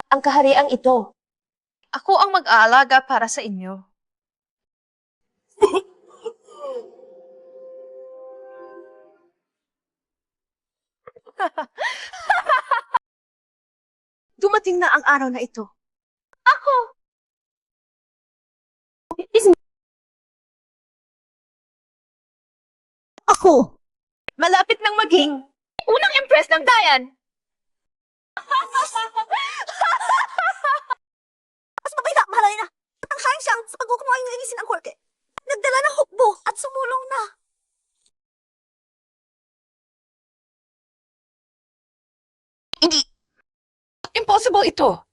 ang kahariang ito. Ako ang mag-aalaga para sa inyo. Dumating na ang araw na ito. Ako! Is- Ako! Malapit nang maging unang impress ng Dayan! Mas mabila, mahalay na. Ang haring siyang sa pagkukumain ng inisin ang korke. Nagdala ng hukbo at sumulong na. Hindi. Impossible ito.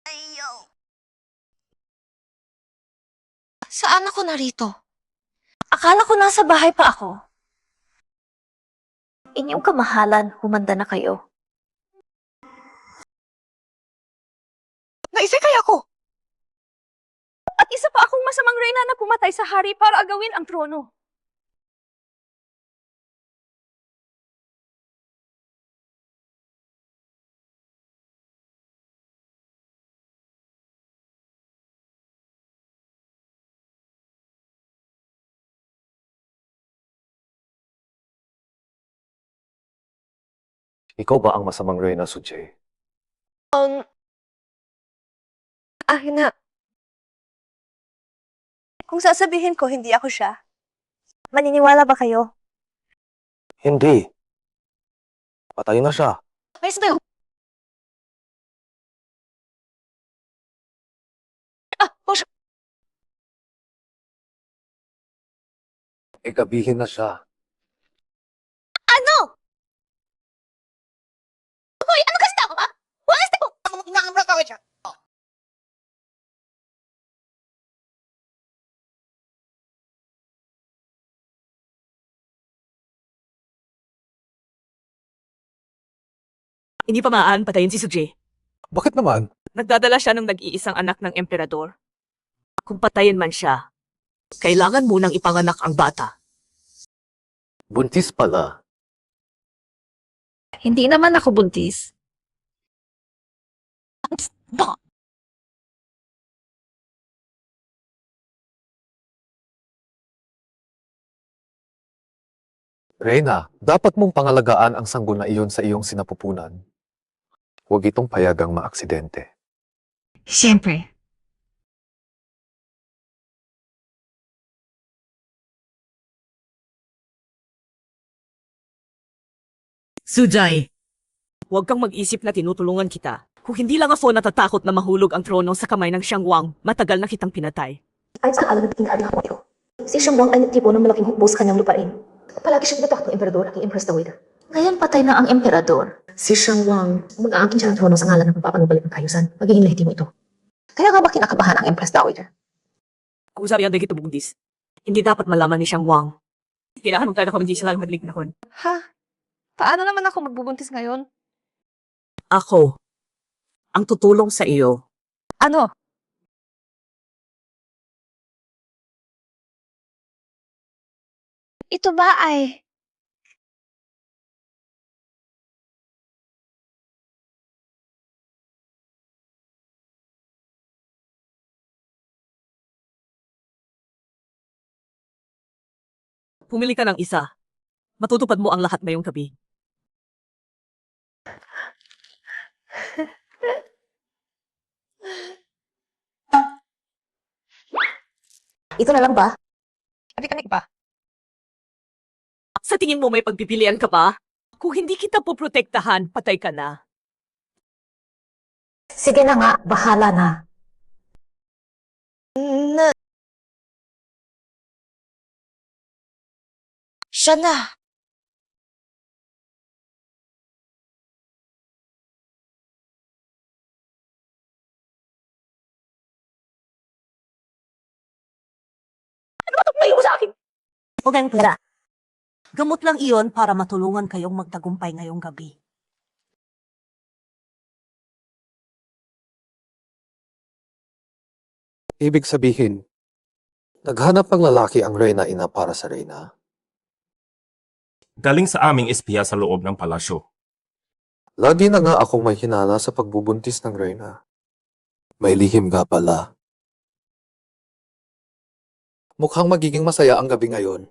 Ayaw. Saan ako narito? Akala ko nasa bahay pa ako. Inyong kamahalan, humanda na kayo. Naisikay ako. At isa pa akong masamang reyna na pumatay sa hari para agawin ang trono. Ikaw ba ang masamang Reyna Suche? Na. Kung sasabihin ko, hindi ako siya. Maniniwala ba kayo? Hindi. Patay na siya. May sabi Gabihin na siya. Ano? Hoy, ano kasi ako, ha? Walang ko! ako inaamra ka siya. Hindi pa maaari patayin si Suje. Bakit naman? Nagdadala siya ng nag-iisang anak ng emperador. Kung patayin man siya, kailangan munang ipanganak ang bata. Buntis pala. Hindi naman ako buntis. Reyna, dapat mong pangalagaan ang sanggol na iyon sa iyong sinapupunan. Huwag itong payagang maaksidente. Siyempre. Sujay, huwag kang mag-isip na tinutulungan kita. Kung hindi lang ako natatakot na mahulog ang trono sa kamay ng Xiang Wang, matagal na kitang pinatay. Ayon sa kaalaman ng ating hapon ito, si Siyang Wang ay nagtipo ng malaking hukbo sa kanyang lupain. Palagi siyang natakot ng emperador at Empress Dawid. Ngayon patay na ang emperador. Si Siyang Wang, mag-aangkin siya ng trono sa ngalan ng pagpapanubalik ng kayusan. Magiging lehitimo ito. Kaya nga ba kinakabahan ang Empress Dawid? Kung sabi ang dagit bugdis, hindi dapat malaman ni Xiang Wang. Kailangan mong tayo na hindi sila madlig na kon. Ha? Paano naman ako magbubuntis ngayon? Ako, ang tutulong sa iyo. Ano? Ito ba ay... Pumili ka ng isa. Matutupad mo ang lahat ngayong gabi. Ito na lang ba? Abi ka pa? Sa tingin mo may pagpipilian ka ba? Kung hindi kita poprotektahan, patay ka na. Sige na nga, bahala na. Siya na. Ano ba itong layo mo sa akin? Huwag kayong pera. Gamot lang iyon para matulungan kayong magtagumpay ngayong gabi. Ibig sabihin, naghanap ang lalaki ang Reyna ina para sa Reyna. Galing sa aming espiya sa loob ng palasyo. Lagi na nga akong may hinala sa pagbubuntis ng Reyna. May lihim nga pala. Mukhang magiging masaya ang gabi ngayon.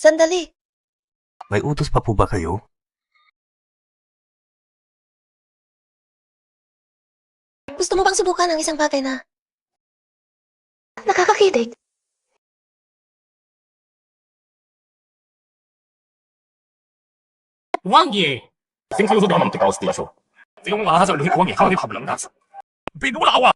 Sandali. May utos pa po ba kayo? Gusto mo bang subukan ang isang bagay na Nakakakilig. Wang Ye! 星期六都冇地搞事啊！說，這種話就你講嘢，你合唔合？邊度鬧啊？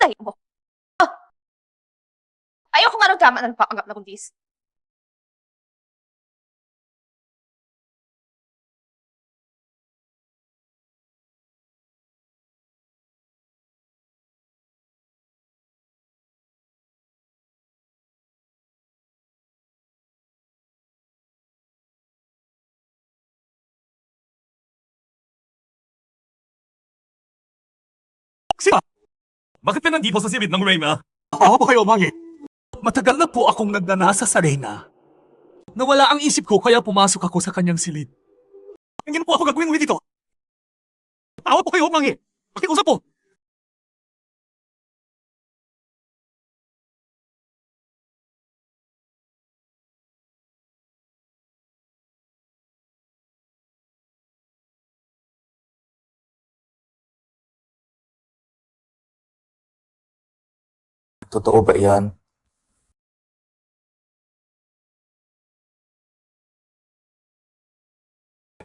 patay mo? Ayoko nga nagkama ng papanggap na kundis. Siya! Bakit ka nandito sa silid ng Reyna? Awa po kayo, Mangi. Matagal na po akong nagnanasa sa Reyna. Nawala ang isip ko kaya pumasok ako sa kanyang silid. Hindi po ako gagawin ulit dito. Awa po kayo, Mangi. Pakiusap po. Totoo ba yan?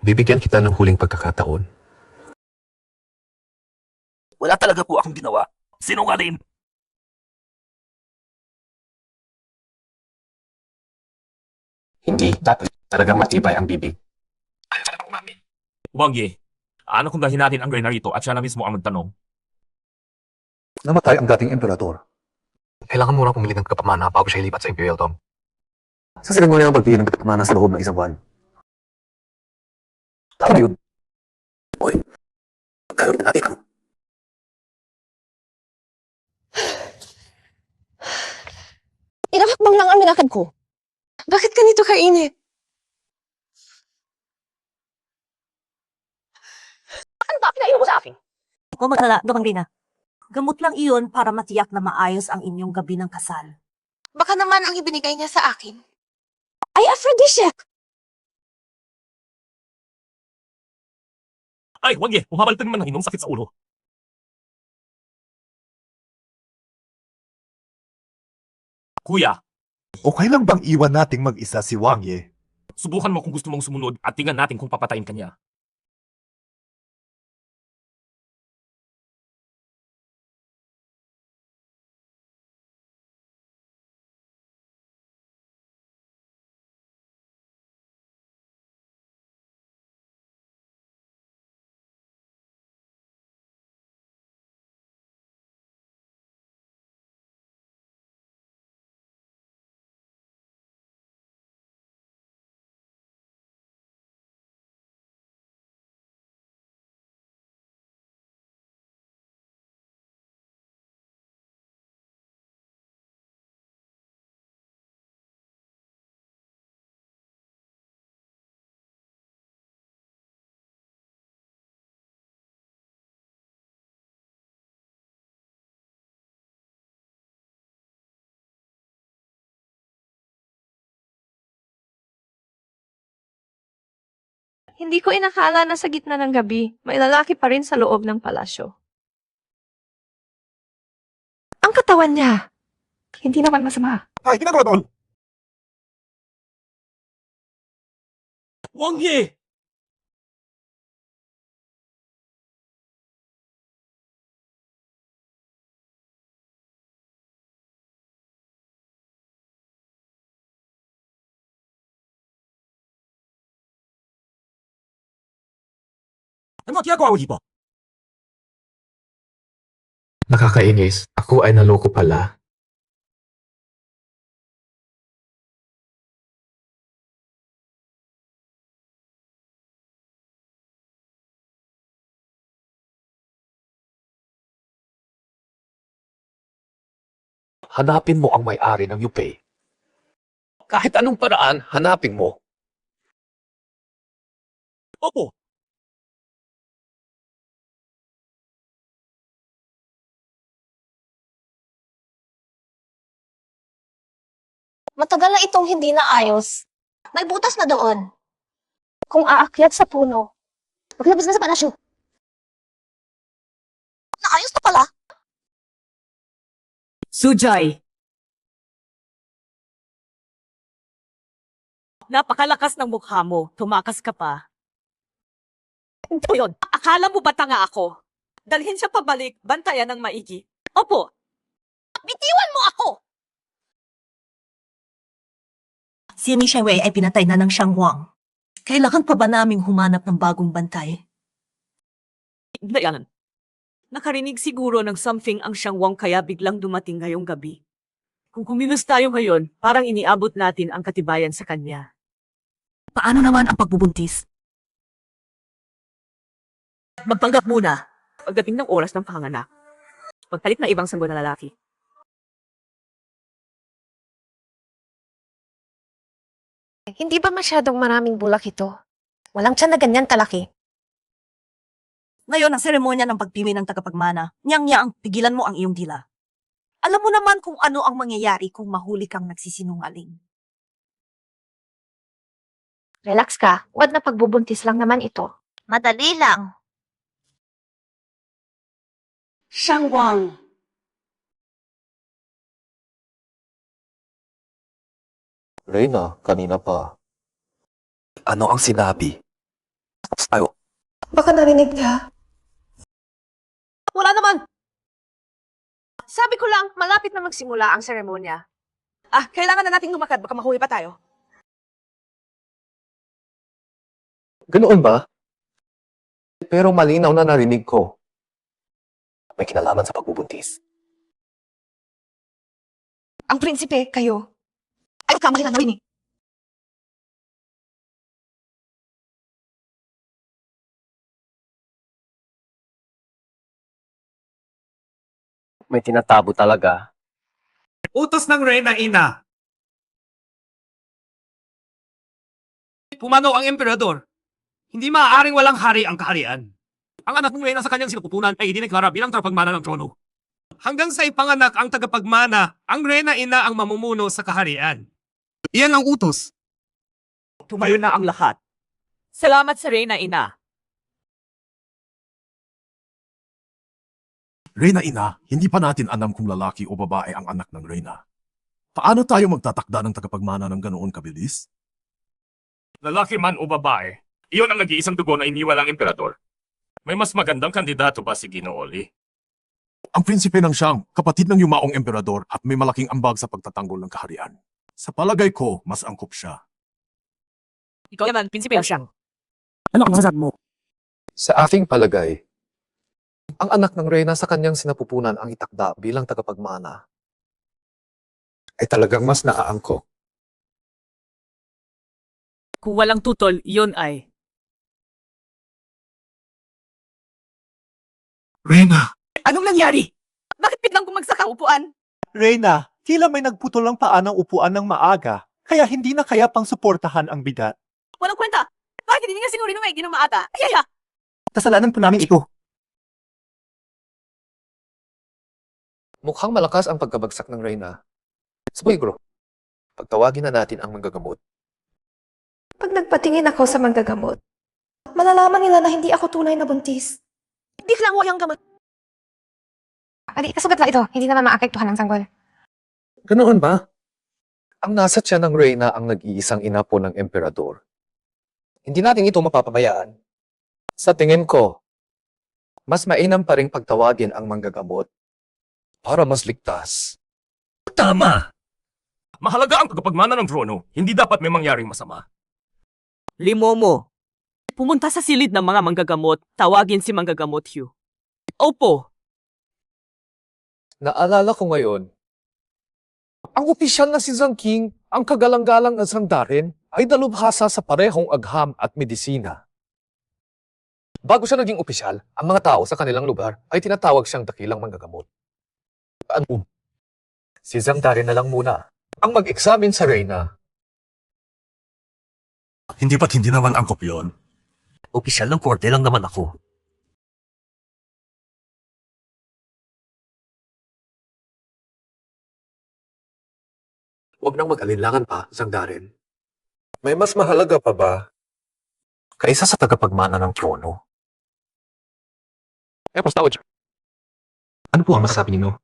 Bibigyan kita ng huling pagkakataon. Wala talaga po akong ginawa. Sinungaling! Hindi dapat talagang matibay ang bibig. Wang Ye, ano kung dahin natin ang Reyna rito at siya na mismo ang magtanong? Namatay ang dating emperador. Kailangan mo lang pumili ng kapamana bago siya ilipat sa Imperial Tomb. Sa sila mo na ang pagpili ng kapamana sa loob ng isang buwan. Tama yun. Uy, gagawin natin. Inakakbang lang ang nilakad ko. Bakit ganito kainit? Ano ba pinainom mo sa akin? Huwag maglala, Dokang Reyna. Gamot lang iyon para matiyak na maayos ang inyong gabi ng kasal. Baka naman ang ibinigay niya sa akin ay aphrodisiac. Ay, Wang Ye, umabalitan naman ng inom sakit sa ulo. Kuya, Okay lang bang iwan nating mag-isa si Wang Ye? subukan mo kung gusto mong sumunod at tingnan natin kung papatayin ka niya. Hindi ko inakala na sa gitna ng gabi, may lalaki pa rin sa loob ng palasyo. Ang katawan niya, hindi naman masama. Ay, ginagawa doon! Wang Ye! Ano ang ginagawa mo dito? Nakakainis. Ako ay naloko pala. Hanapin mo ang may-ari ng Yupei. Kahit anong paraan, hanapin mo. Opo. Matagal na itong hindi naayos. May butas na doon. Kung aakyat sa puno, maglabas na sa palasyo. Naayos na pala. Sujay! Napakalakas ng mukha mo. Tumakas ka pa. Ito yun. Akala mo ba tanga ako? Dalhin siya pabalik, bantayan ng maigi. Opo. Bitiwan mo ako! Si Ming Shengwei ay pinatay na ng Shang Wang. Kailangan pa ba naming humanap ng bagong bantay? Dayan. Nakarinig siguro ng something ang Shang Wang kaya biglang dumating ngayong gabi. Kung kumilos tayo ngayon, parang iniabot natin ang katibayan sa kanya. Paano naman ang pagbubuntis? Magpanggap muna. Pagdating ng oras ng panganak. Pagpalit na ibang sanggol na lalaki. Hindi ba masyadong maraming bulak ito? Walang tiyan na ganyan kalaki. Ngayon ang seremonya ng pagpili ng tagapagmana. Niyang pigilan mo ang iyong dila. Alam mo naman kung ano ang mangyayari kung mahuli kang nagsisinungaling. Relax ka, wag na pagbubuntis lang naman ito. Madali lang. Shang Wang. Reyna, kanina pa. Ano ang sinabi? Ayo, Baka narinig niya. Wala naman. Sabi ko lang, malapit na magsimula ang seremonya. Kailangan na nating lumakad, baka mahuli pa tayo. ganoon ba? Pero malinaw na narinig ko. May kinalaman sa pagbubuntis. Ang prinsipe, kayo. Ay, kamali na narinig. May tinatabo talaga. Utos ng Reyna Ina. Pumanaw ang emperador. Hindi maaaring walang hari ang kaharian. Ang anak ng Reyna sa kanyang sinupupunan ay idineklara bilang tagapagmana ng trono. Hanggang sa ipanganak ang tagapagmana, ang Reyna Ina ang mamumuno sa kaharian. Iyan ang utos. Tumayo na ang lahat. Salamat sa Reyna Ina. Reyna Ina, hindi pa natin alam kung lalaki o babae ang anak ng Reyna. Paano tayo magtatakda ng tagapagmana ng ganoon kabilis? Lalaki man o babae, iyon ang nag-iisang dugo na iniwal ang emperador. May mas magandang kandidato ba si Ginoong Oli? Ang prinsipe ng Shang, kapatid ng yumaong emperador at may malaking ambag sa pagtatanggol ng kaharian. Sa palagay ko, mas angkop siya. Ikaw naman, prinsipe siyang. Ano ang masasabi mo? Sa aking palagay, ang anak ng Reyna sa kanyang sinapupunan ang itakda bilang tagapagmana ay talagang mas naaangkop. Kung walang tutol, iyon ay. Reyna! Anong nangyari? Bakit biglang bumagsak ang upuan? Reyna, tila may nagputol ng paa ng upuan ng maaga, kaya hindi na kaya pang suportahan ang bigat. Walang kwenta. Bakit hindi nga sinuri ng maigi ng maaga? Ay. Kasalanan po namin ito. Mukhang malakas ang pagkabagsak ng Reyna. Siguro, pagtawagin na natin ang manggagamot. Pag nagpatingin ako sa manggagamot, malalaman nila na hindi ako tunay na buntis. Hindi lang mo yung gamot. Adi, kasugat lang ito. Hindi naman maapektuhan ng sanggol. Ganoon ba? Ang nasa tiyan ng Reyna ang nag-iisang ina po ng emperador. Hindi natin ito mapapabayaan. Sa tingin ko, mas mainam pa ring pagtawagin ang manggagamot para mas ligtas. Tama! Mahalaga ang tagapagmana ng trono. Hindi dapat may mangyaring masama. Limomo, pumunta sa silid ng mga manggagamot, tawagin si manggagamot Hugh. Opo, Naalala ko ngayon, ang opisyal na si Zhang King, ang kagalang-galang na Zhang Darin, ay dalubhasa sa parehong agham at medisina. Bago siya naging opisyal, ang mga tao sa kanilang lugar ay tinatawag siyang dakilang manggagamot. Ano? Si Zhang Darin na lang muna ang mag-examine sa Reyna. Hindi ba't hindi naman angkop yun? Opisyal ng korte lang naman ako. Huwag nang mag-alinlangan pa, Zhang Darin. May mas mahalaga pa ba kaysa sa tagapagmana ng trono? Dowager. Ano po ang masasabi ninyo?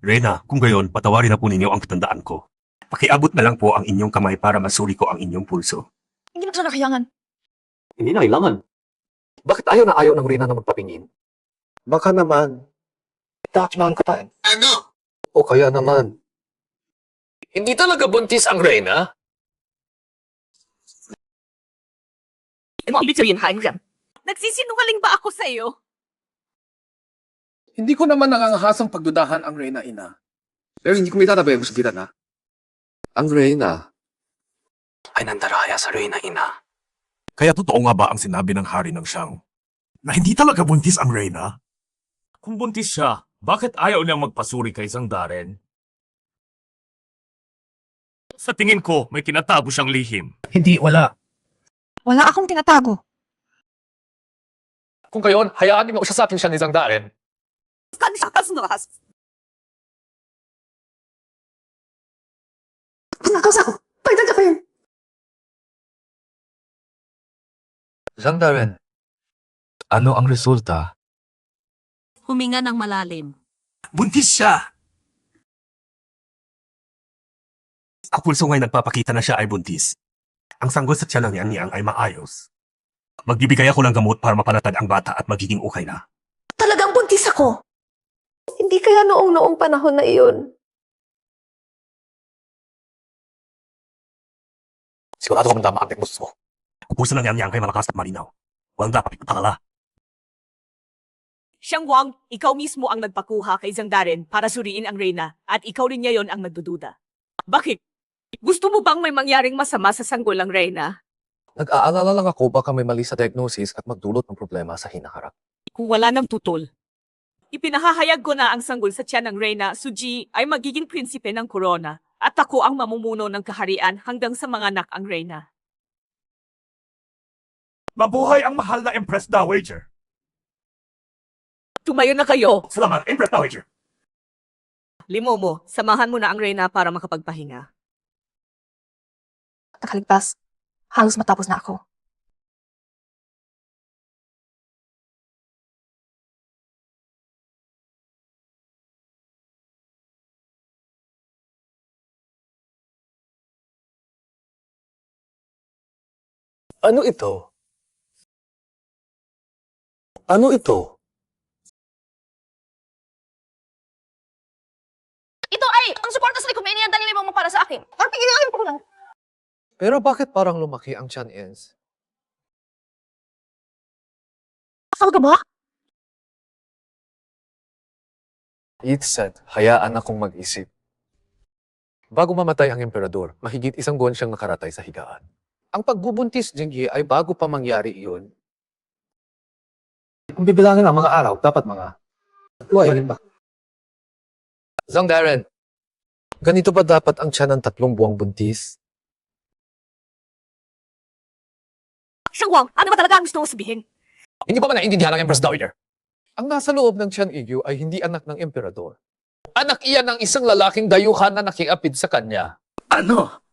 Reyna, kung gayon, patawarin na po ninyo ang katandaan ko. Pakiabot na lang po ang inyong kamay para masuri ko ang inyong pulso. Hindi na siya nakayangan. Hindi na kailangan. Bakit ayaw na ayaw ng Reyna na magpapingin? Baka naman, itakman ka tayo. Ano? O kaya naman, hindi talaga buntis ang Reyna? nagsisinungaling ba ako sa iyo? Hindi ko naman nangangahasang pagdudahan ang Reyna ina. Pero hindi ko may tatabay ang sabitan na. Ang Reyna ay nandaraya sa Reyna ina. Kaya totoo nga ba ang sinabi ng hari ng Shang na hindi talaga buntis ang Reyna? Kung buntis siya, bakit ayaw niyang magpasuri kay Zhang Darin? Sa tingin ko, may tinatago siyang lihim. Hindi, wala. Wala akong tinatago. Kung gayon, hayaan niyo usapin siya ni Zhang Darin. Nakausa ko. Pagdag ako yun. Zhang Darin, ano ang resulta? Huminga ng malalim. Buntis siya! Ang pulso nga'y nagpapakita na siya ay buntis. Ang sanggol sa tiyan ng niyang ay maayos. Magbibigay ako ng gamot para mapanatag ang bata at magiging okay na. Talagang buntis ako. Hindi kaya noong panahon na iyon. Sigurado ko tama ang teknos mo. Puso ng niyang kay malakas at malinaw. Walang dapat ipagpakala. Siyang Wang, ikaw mismo ang nagpakuha kay Zhang Darin para suriin ang Reyna at ikaw rin ngayon ang nagdududa. Bakit? Gusto mo bang may mangyaring masama sa sanggol ng Reyna? Nag-aalala lang ako baka may mali sa diagnosis at magdulot ng problema sa hinaharap. Kung wala ng tutol. Ipinahahayag ko na ang sanggol sa tiyan ng Reyna, Suji, ay magiging prinsipe ng korona at ako ang mamumuno ng kaharian hanggang sa mga anak ang Reyna. Mabuhay ang mahal na Empress Dowager. Tumayo na kayo! Salamat, Empress Dowager. Limomo, samahan mo na ang Reyna para makapagpahinga. Nakaligtas. Halos matapos na ako. Ano ito? Ano ito? Ito ay ang suporta sa likumenia ang dalili mo para sa akin. Or pigilin ko lang. Pero bakit parang lumaki ang Chan Ens? Asal ka ba? It said, hayaan akong mag-isip. Bago mamatay ang emperador, mahigit 1 buwan siyang nakaratay sa higaan. Ang pagbubuntis, Jingyi, ay bago pa mangyari iyon. Kung bibilangin ang mga araw, dapat mga... Ayun ba? Zhang Darin, ganito ba dapat ang tiyan ng 3 buwang buntis? Siyang Wang, ano ba talaga ang gusto mo sabihin? Hindi ba naiintindihan ng Empress Dowager? Ang nasa loob ng Tiyan Igyu ay hindi anak ng emperador. Anak iyan ng isang lalaking dayuhan na nakiapid sa kanya. Ano?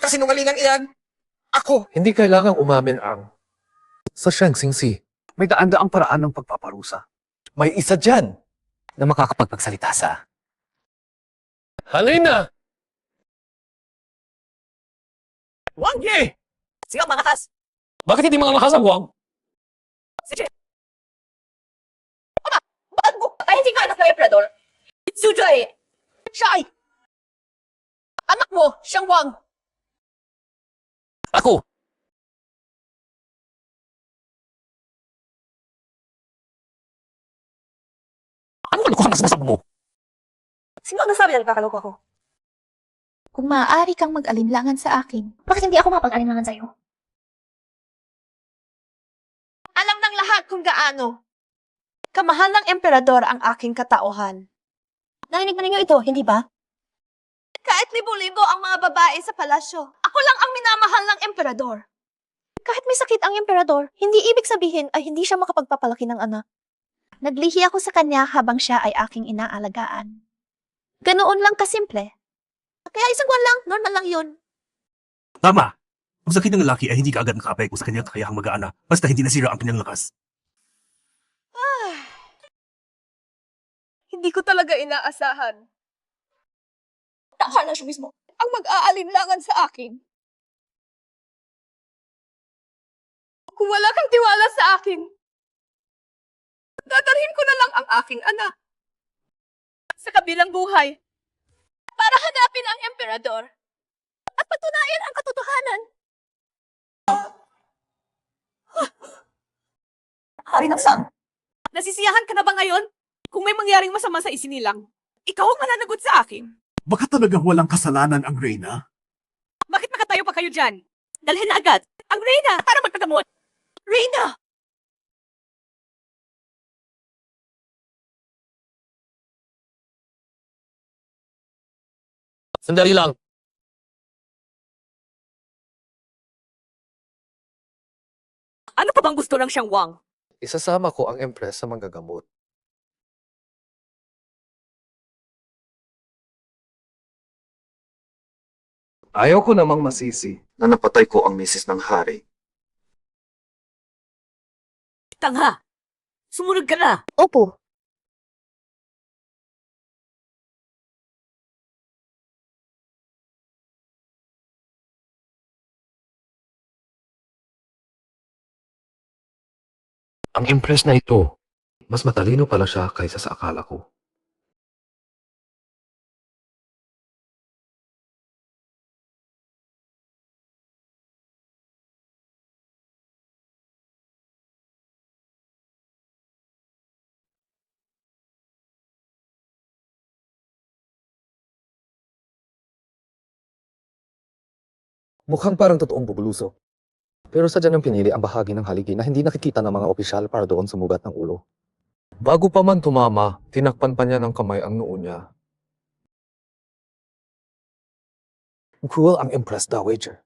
Kasinungalingan iyan! Ako! Hindi kailangang umamin ang... Sa Shang Xingxi, may daan-daang paraan ng pagpaparusa. May isa dyan na makakapagpagsalita sa... Halina! Wang Ye! Sige, mga kas! Bakit hindi mga makasang Wang? Sige! Bakit mo? Ay, hindi ka anak ng emperador? Sujay! Siya ay... Anak mo, siyang Wang! Ako! Ano kalokohan ang sinasabi mo? Sino ang nasabi na nagkakaloko ako? Kung maaari kang mag-alinlangan sa akin, Bakit hindi ako mapag-alinlangan sa'yo? Alam ng lahat kung gaano. Kamahal ng emperador ang aking katauhan. Narinig mo ninyo ito, hindi ba? Kahit libo-libo ang mga babae sa palasyo, ako lang ang minamahal ng emperador. Kahit may sakit ang emperador, hindi ibig sabihin ay hindi siya makapagpapalaki ng anak. Naglihi ako sa kanya habang siya ay aking inaalagaan. Ganoon lang kasimple. Kaya isang buwan lang, normal lang yun. Tama! Ang sakit ng lalaki ay hindi kaagad nakaapekto sa kanyang kakayahang mag-aana basta hindi nasira ang kanyang lakas. Hindi ko talaga inaasahan. Nakakala siya mismo. Ang mag-aalinlangan sa akin. Kung wala kang tiwala sa akin, dadalhin ko na lang ang aking anak sa kabilang buhay para hanapin ang emperador at patunayan ang katotohanan. Hari ng sang. Nasisiyahan ka na ba ngayon? Kung may mangyaring masama sa isinilang, ikaw ang mananagot sa akin. Baka talagang walang kasalanan ang Reyna? Bakit nakatayo pa kayo dyan? Dalhin na agad ang Reyna para magpagamot. Reyna! Sandali lang. Ano pa bang gusto ng siyang Wang? Isasama ko ang Empress sa manggagamot. Ayaw ko namang masisi na napatay ko ang misis ng hari. Tanga! Sumunod ka na! Opo. Ang Empress na ito, mas matalino pala siya kaysa sa akala ko. Mukhang parang totoong bubuluso. Pero sadya niyang pinili ang bahagi ng haligi na hindi nakikita ng mga opisyal para doon sumugat ng ulo. Bago pa man tumama, tinakpan pa niya ng kamay ang noo niya. Cruel ang Empress Dowager.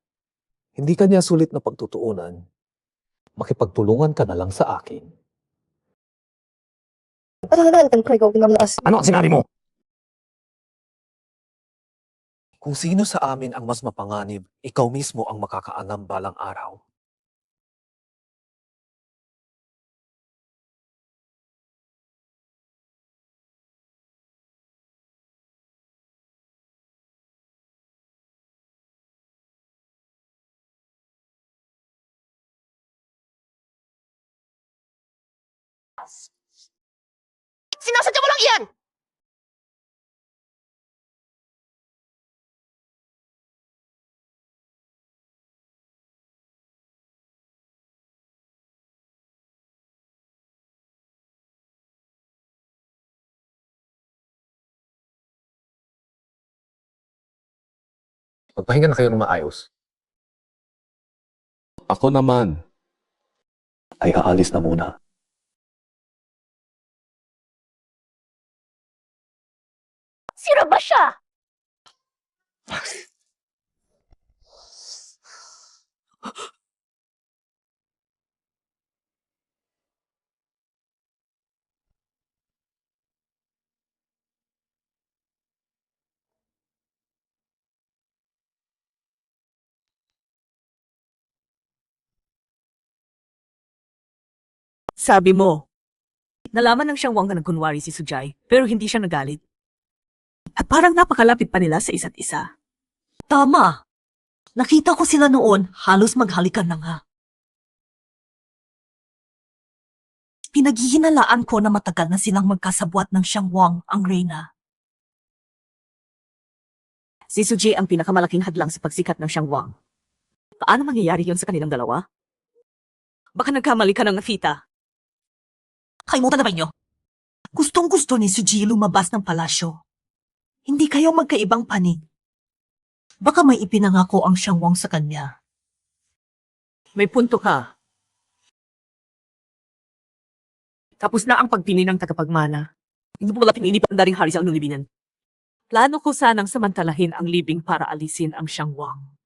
Hindi kanya sulit na pagtutuunan. Makipagtulungan ka na lang sa akin. Ano ang sinabi mo? Kung sino sa amin ang mas mapanganib, ikaw mismo ang makakaanam balang araw. Sinasadya mo lang iyan! Magpahinga na kayo ng maayos. Ako naman ay aalis na muna. Sira ba siya? Sabi mo, nalaman ng Siyang Wang na nagkunwari si Sujay, pero hindi siya nagalit. At parang napakalapit pa nila sa isa't isa. Tama. Nakita ko sila noon, halos maghalikan na nga. Pinaghihinalaan ko na matagal na silang magkasabwat ng Siyang Wang ang reyna. Si Sujay ang pinakamalaking hadlang sa pagsikat ng Siyang Wang. Paano mangyayari yon sa kanilang dalawa? Baka nagkamali ka ng Fita. Kaimutan na ba niyo? Gustong-gusto ni Suji lumabas ng palasyo. Hindi kayo magkaibang panig. Baka may ipinangako ang Siyang Wang sa kanya. May punto ka. Tapos na ang pagpili ng tagapagmana. Hindi mo pala pinili pa ang daring hari sa anong libinan. Plano ko sanang samantalahin ang libing para alisin ang Siyang Wang.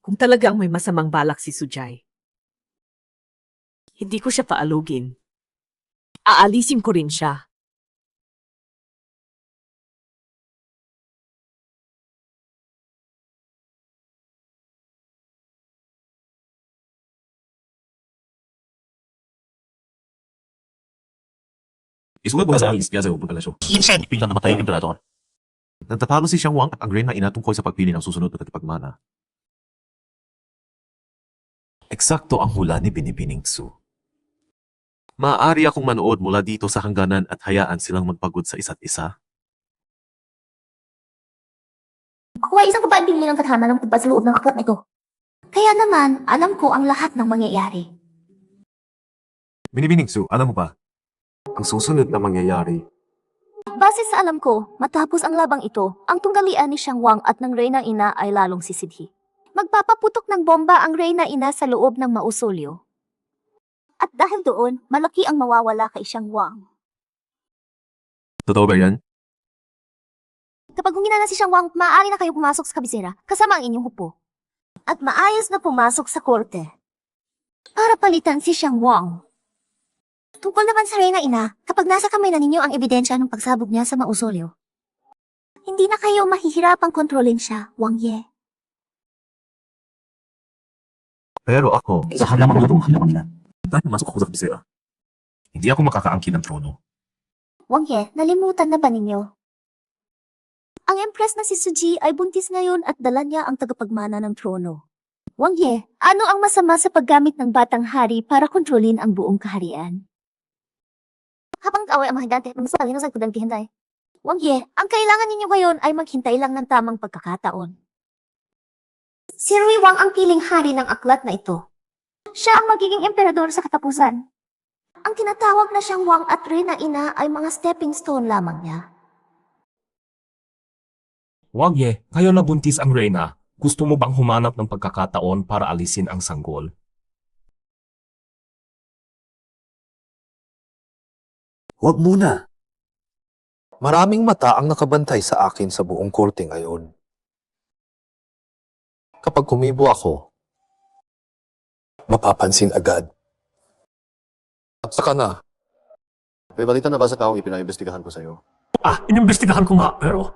Kung talagang may masamang balak si Sujay, hindi ko siya paalugin. Aalisin ko rin siya. Isulat mo sa akin sa pagkalasyo. Biglang namatay ang emperador. Nagtatalo si Siyang Wang at ang reyna inatungkol sa pagpili ng susunod na tagapagmana. Eksakto ang hula ni Binibining Su. Maaari akong manood mula dito sa hangganan at hayaan silang magpagod sa isa't isa. Ako ay isang babaeng bigli ng tadhana ng tugtad sa loob ng aklat na ito. Kaya naman, alam ko ang lahat ng mangyayari. Binibining Su, alam mo ba? Ang susunod na mangyayari. Base sa alam ko, matapos ang labang ito, ang tunggalian ni Siyang Wang at ng Reyna Ina ay lalong sisidhi. Magpapaputok ng bomba ang Reyna Ina sa loob ng mausolyo. At dahil doon, malaki ang mawawala kay Siyang Wang. Totoo ba yan? Kapag humina na si Siyang Wang, maaari na kayo pumasok sa kabisera kasama ang inyong hupo. At maayos na pumasok sa korte. Para palitan si Siyang Wang. Tungkol naman sa Reyna Ina, kapag nasa kamay na ninyo ang ebidensya ng pagsabog niya sa mausolyo, hindi na kayo mahihirapang kontrolin siya, Wang Ye. Pero ako, sa halamang nila. Dahil pumasok ako sa kabisera. Hindi ako makakaangkin ng trono. Wang Ye, nalimutan na ba ninyo? Ang Empress na si Suji ay buntis ngayon at dala niya ang tagapagmana ng trono. Wang Ye, ano ang masama sa paggamit ng batang hari para kontrolin ang buong kaharian? Habang kaaway ang mga higante, magsasalin sa kudang pihenday. Wang Ye, ang kailangan ninyo ngayon ay maghintay lang ng tamang pagkakataon. Si Rui Wang ang piling hari ng aklat na ito. Siya ang magiging emperador sa katapusan. Ang tinatawag na Siyang Wang at Reyna Ina ay mga stepping stone lamang niya. Wag ye, kayo na buntis ang reyna. Gusto mo bang humanap ng pagkakataon para alisin ang sanggol? Huwag muna. Maraming mata ang nakabantay sa akin sa buong korte ngayon. Kapag kumibo ako, mapapansin agad. At saka na, may balita na ba sa taong ipinaimbestigahan ko sa'yo? Inimbestigahan ko nga, pero...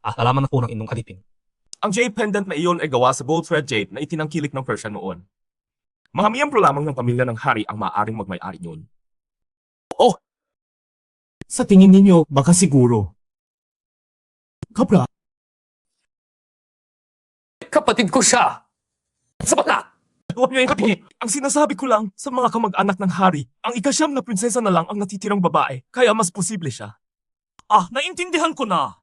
alaman na po ng inyong kalipin. Ang jade pendant na iyon ay gawa sa gold thread jade na itinangkilik ng Persian noon. Mga miyembro lamang ng pamilya ng hari ang maaaring magmay-ari niyon. Sa tingin ninyo, baka siguro. Kapra, Kapatid ko siya! Sapat na! Huwag niyo yung ang sinasabi ko lang sa mga kamag-anak ng hari, ang ikasyam na prinsesa na lang ang natitirang babae, kaya mas posible siya. Naintindihan ko na!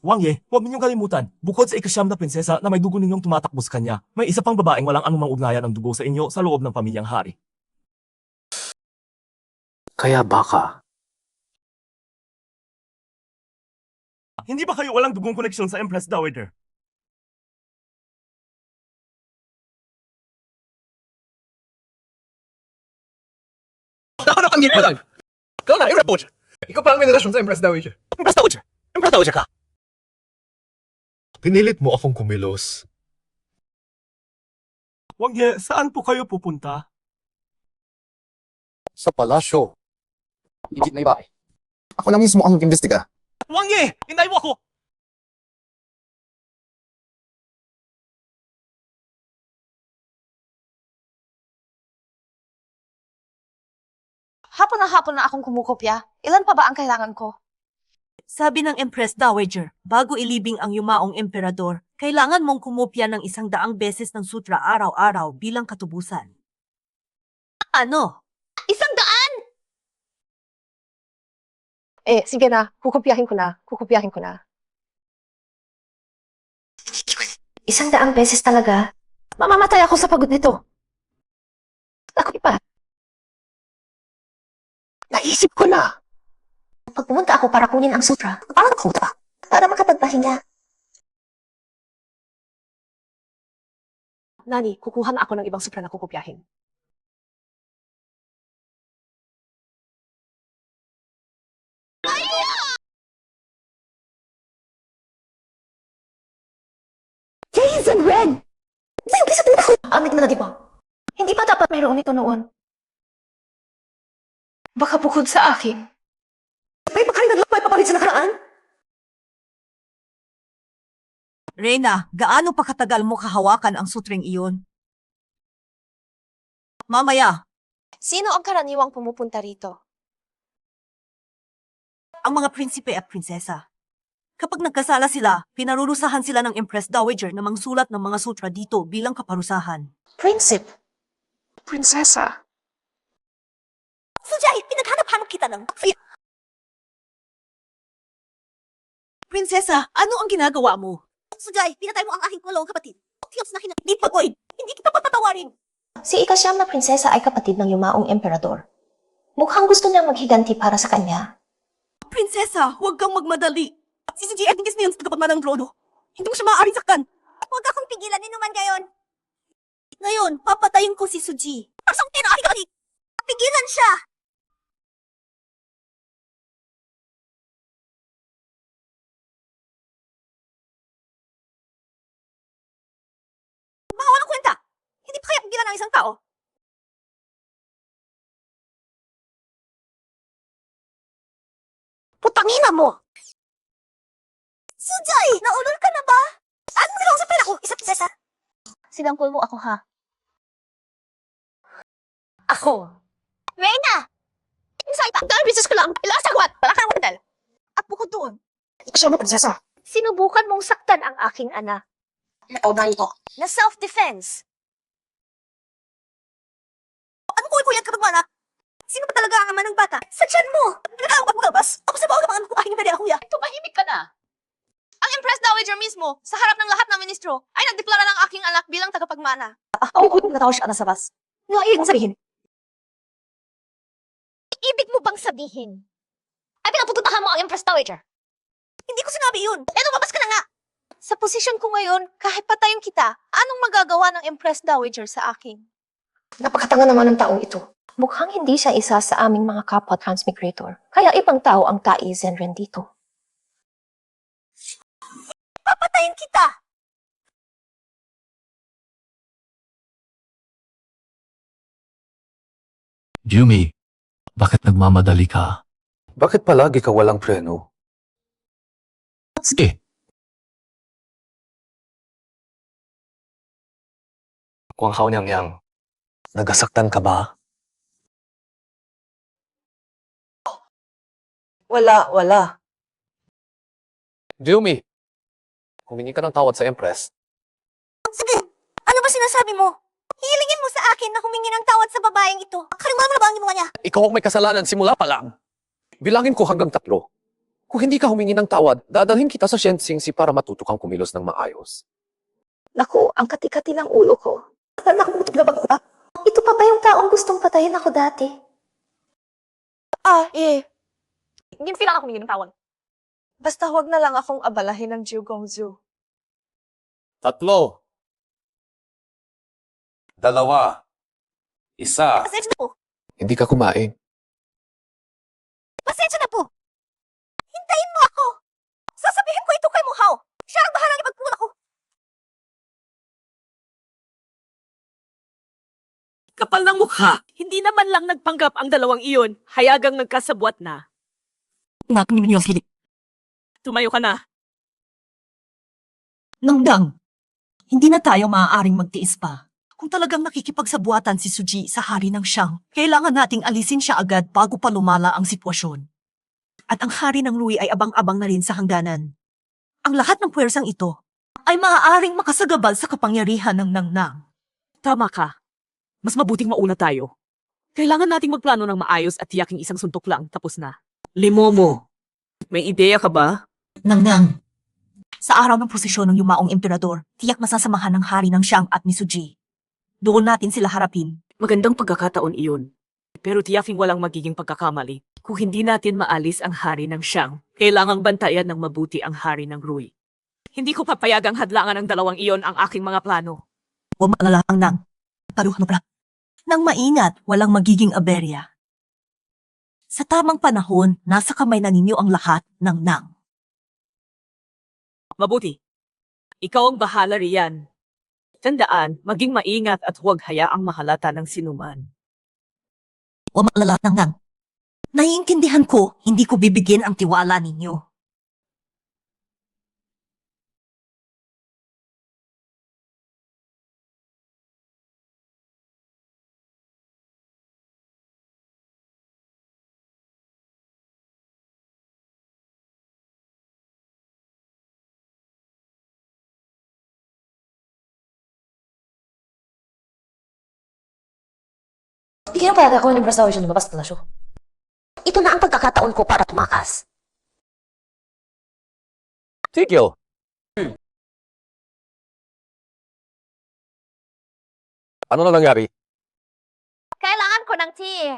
Wang Ye, huwag ninyong kalimutan, bukod sa ikasyam na prinsesa na may dugo ninyong tumatakbo sa kanya, may isa pang babaeng walang anumang ugnayan ng dugo sa inyo sa loob ng pamilyang hari. Kaya baka, Hindi ba kayo walang dugong koneksyon sa Empress Dowager? Ako na pangin mo lang! Ikaw na, i-report! Ikaw pa ang may relasyon sa Empress Dowager. Empress Dowager! Empress Dowager ka! Pinilit mo akong kumilos. Wang Ye, saan po kayo pupunta? Sa palasyo. Higit na iba. Ako na mismo ang mag-imbestiga. Wang Ye! Hinay mo ako! hapon na akong kumukopya. Ilan pa ba ang kailangan ko? Sabi ng Empress Dowager, bago ilibing ang yumaong emperador, kailangan mong kumopya ng 100 beses ng sutra araw-araw bilang katubusan. Ano? 100! Sige na. Kukopyahin ko na. 100 beses talaga. Mamamatay ako sa pagod nito. Ako pa. Naisip ko na. Pag pumunta ako para kunin ang sutra, parang kuta. Para makapagpahinga. Nani, kukuha na ako ng ibang supra na kukopyahin. Jason Red! May umpisa din ako. Amig na di ba? Hindi pa dapat mayroon ito noon. Baka bukod sa akin. May pakain na may papalit sa nakaraan. Reyna, gaano pa katagal mo kahawakan ang sutring iyon? Mamaya, Sino ang karaniwang pumupunta rito? ang mga prinsipe at prinsesa. Kapag nagkasala sila, pinarurusahan sila ng Empress Dowager na mangsulat ng mga sutra dito bilang kaparusahan. Prinsip. Prinsesa. Sujay, pinaghanap-hanap kita ng... Prinsesa, ano ang ginagawa mo? Sujay, pinatay mo ang aking kulong kapatid. Tiyos na Di Pagoy, hindi kita patatawarin. Si ikasyam na prinsesa ay kapatid ng yumaong emperador. Mukhang gusto niyang maghiganti para sa kanya. Prinsesa, huwag kang magmadali. Si Sujay ay tingis na yun sa tagapagman ng trono. Hindi mo siya maaaring saktan. Huwag akong pigilan ni naman ngayon. Ngayon, papatayin ko si Suji. Asang tinahi ka Pigilan siya! Mga walang kwenta! Hindi pa kaya pigilan ng isang tao? Putangina mo! Sujay! Naulol ka na ba? Ano mo lang sa pera ko? Isa prinsesa? Sinangkol mo ako, ha? Ako? Reyna! Insay pa! Dahil business ko lang! Ilasagwat! Wala ka ng mandal! At bukod doon, Ikaw na, prinsesa. sinubukan mong saktan ang aking anak Ikaw na ito. na self-defense. Ano ko ipuyat kapag mana? Sino ba talaga ang ama ng bata? Sa tiyan mo! Nagkakaw mo labas! Ako sa bawal ng mga anak ko aking pwede kuya. Tumahimik ka na. Ang Empress Dowager mismo, sa harap ng lahat ng ministro, ay nagdeklara ng aking anak bilang tagapagmana. Ako ko natawa siya na sa bas. Nga ibig mong sabihin? Ibig mo bang sabihin? Ay pinaputuntahan mo ang Empress Dowager? Hindi ko sinabi yun. Lumabas ka na nga! Sa posisyon ko ngayon, kahit patayin kita, anong magagawa ng Empress Dowager sa akin? Napakatanga naman ng taong ito. Mukhang hindi siya isa sa aming mga kapwa transmigrator. Kaya ibang tao ang Tai Zenren dito. Papatayin kita! Yumi, bakit nagmamadali ka? Bakit palagi ka walang preno? Sige. Kuang hao niyang yang. Nagasaktan ka ba? Wala. Yumi, humingi ka ng tawad sa Empress. Sige! Ano ba sinasabi mo? Hilingin mo sa akin na humingi ng tawad sa babaeng ito. Kalimutan mo na ba ang ginawa niya? Ikaw ang may kasalanan simula pa lang. Bilangin ko hanggang 3. Kung hindi ka humingi ng tawad, dadalhin kita sa Shenzhengsi para matuto kang kumilos ng maayos. Naku, ang kati-kati ng ulo ko. Nakakutulabag pa. Ito pa ba yung taong gustong patayin ako dati? Hindi lang ako humingi ng tawag. Basta huwag na lang akong abalahin ng Jiu Gongzu. 3, 2, 1. Pasensya na po. Hindi ka kumain. Pasensya na po. Hintayin mo ako. Sasabihin ko ito kay Muhao. Siya ang bahalang ipagpula ko. Kapal ng mukha. Hindi naman lang nagpanggap ang dalawang iyon. Hayagang nagkasabwat na. Tumayo ka na. Nangdang, hindi na tayo maaaring magtiis pa. Kung talagang nakikipagsabuatan si Suji sa hari ng Shang, kailangan nating alisin siya agad bago pa lumala ang sitwasyon. At ang hari ng Rui ay abang-abang na rin sa hangganan. Ang lahat ng puwersang ito ay maaaring makasagabal sa kapangyarihan ng Nangnang. Tama ka. Mas mabuting mauna tayo. Kailangan nating magplano ng maayos at tiyaking isang suntok lang tapos na. Limomo, may ideya ka ba? Nangnang, sa araw ng prosesyon ng yumaong emperador, tiyak masasamahan ng hari ng Shang at ni Suji. Doon natin sila harapin. Magandang pagkakataon iyon. Pero tiyaking walang magiging pagkakamali. Kung hindi natin maalis ang hari ng Shang, kailangang bantayan ng mabuti ang hari ng Rui. Hindi ko papayagang hadlangan ng dalawang iyon ang aking mga plano. Huwag maalala ang Nang. Paruhan mo pala. Nang maingat, walang magiging aberya. Sa tamang panahon, nasa kamay na ninyo ang lahat ng Nang. Mabuti. Ikaw ang bahala riyan. Tandaan, maging maingat at huwag hayaang mahalata ng sinuman. Huwag maalala ng Nang. Naiintindihan ko, hindi ko bibigyan ang tiwala ninyo. Bigyan pa natin ako ng impress na siya lumabas sa palasyo. Ito na ang pagkakataon ko para tumakas. Tigil! Ano na nangyari? Kailangan ko ng tea.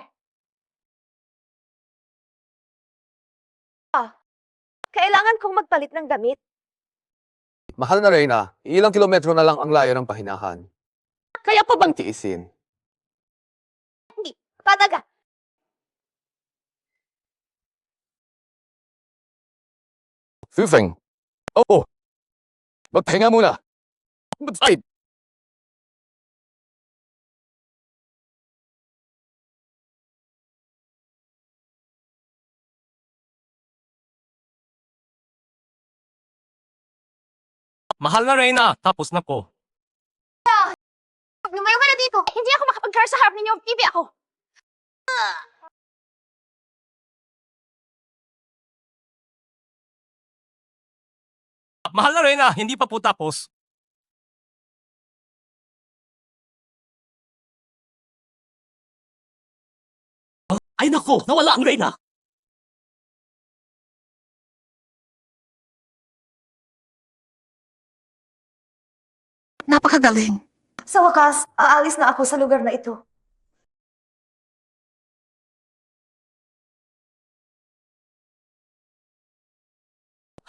Kailangan kong magpalit ng damit. Mahal na Reyna, ilang kilometro na lang ang layo ng pahinahan. Kaya pa bang tiisin? Talaga. Fufeng! Oo! Magpahinga muna! Ba't Mahal na Reyna, tapos na po. Lumayo ka na dito. Hindi ako makapag-car sa harap ninyo. Bibi ako. Mahal na Reyna, hindi pa po tapos. Ay nako, nawala ang Reyna. Napakagaling. Sa wakas, aalis na ako sa lugar na ito.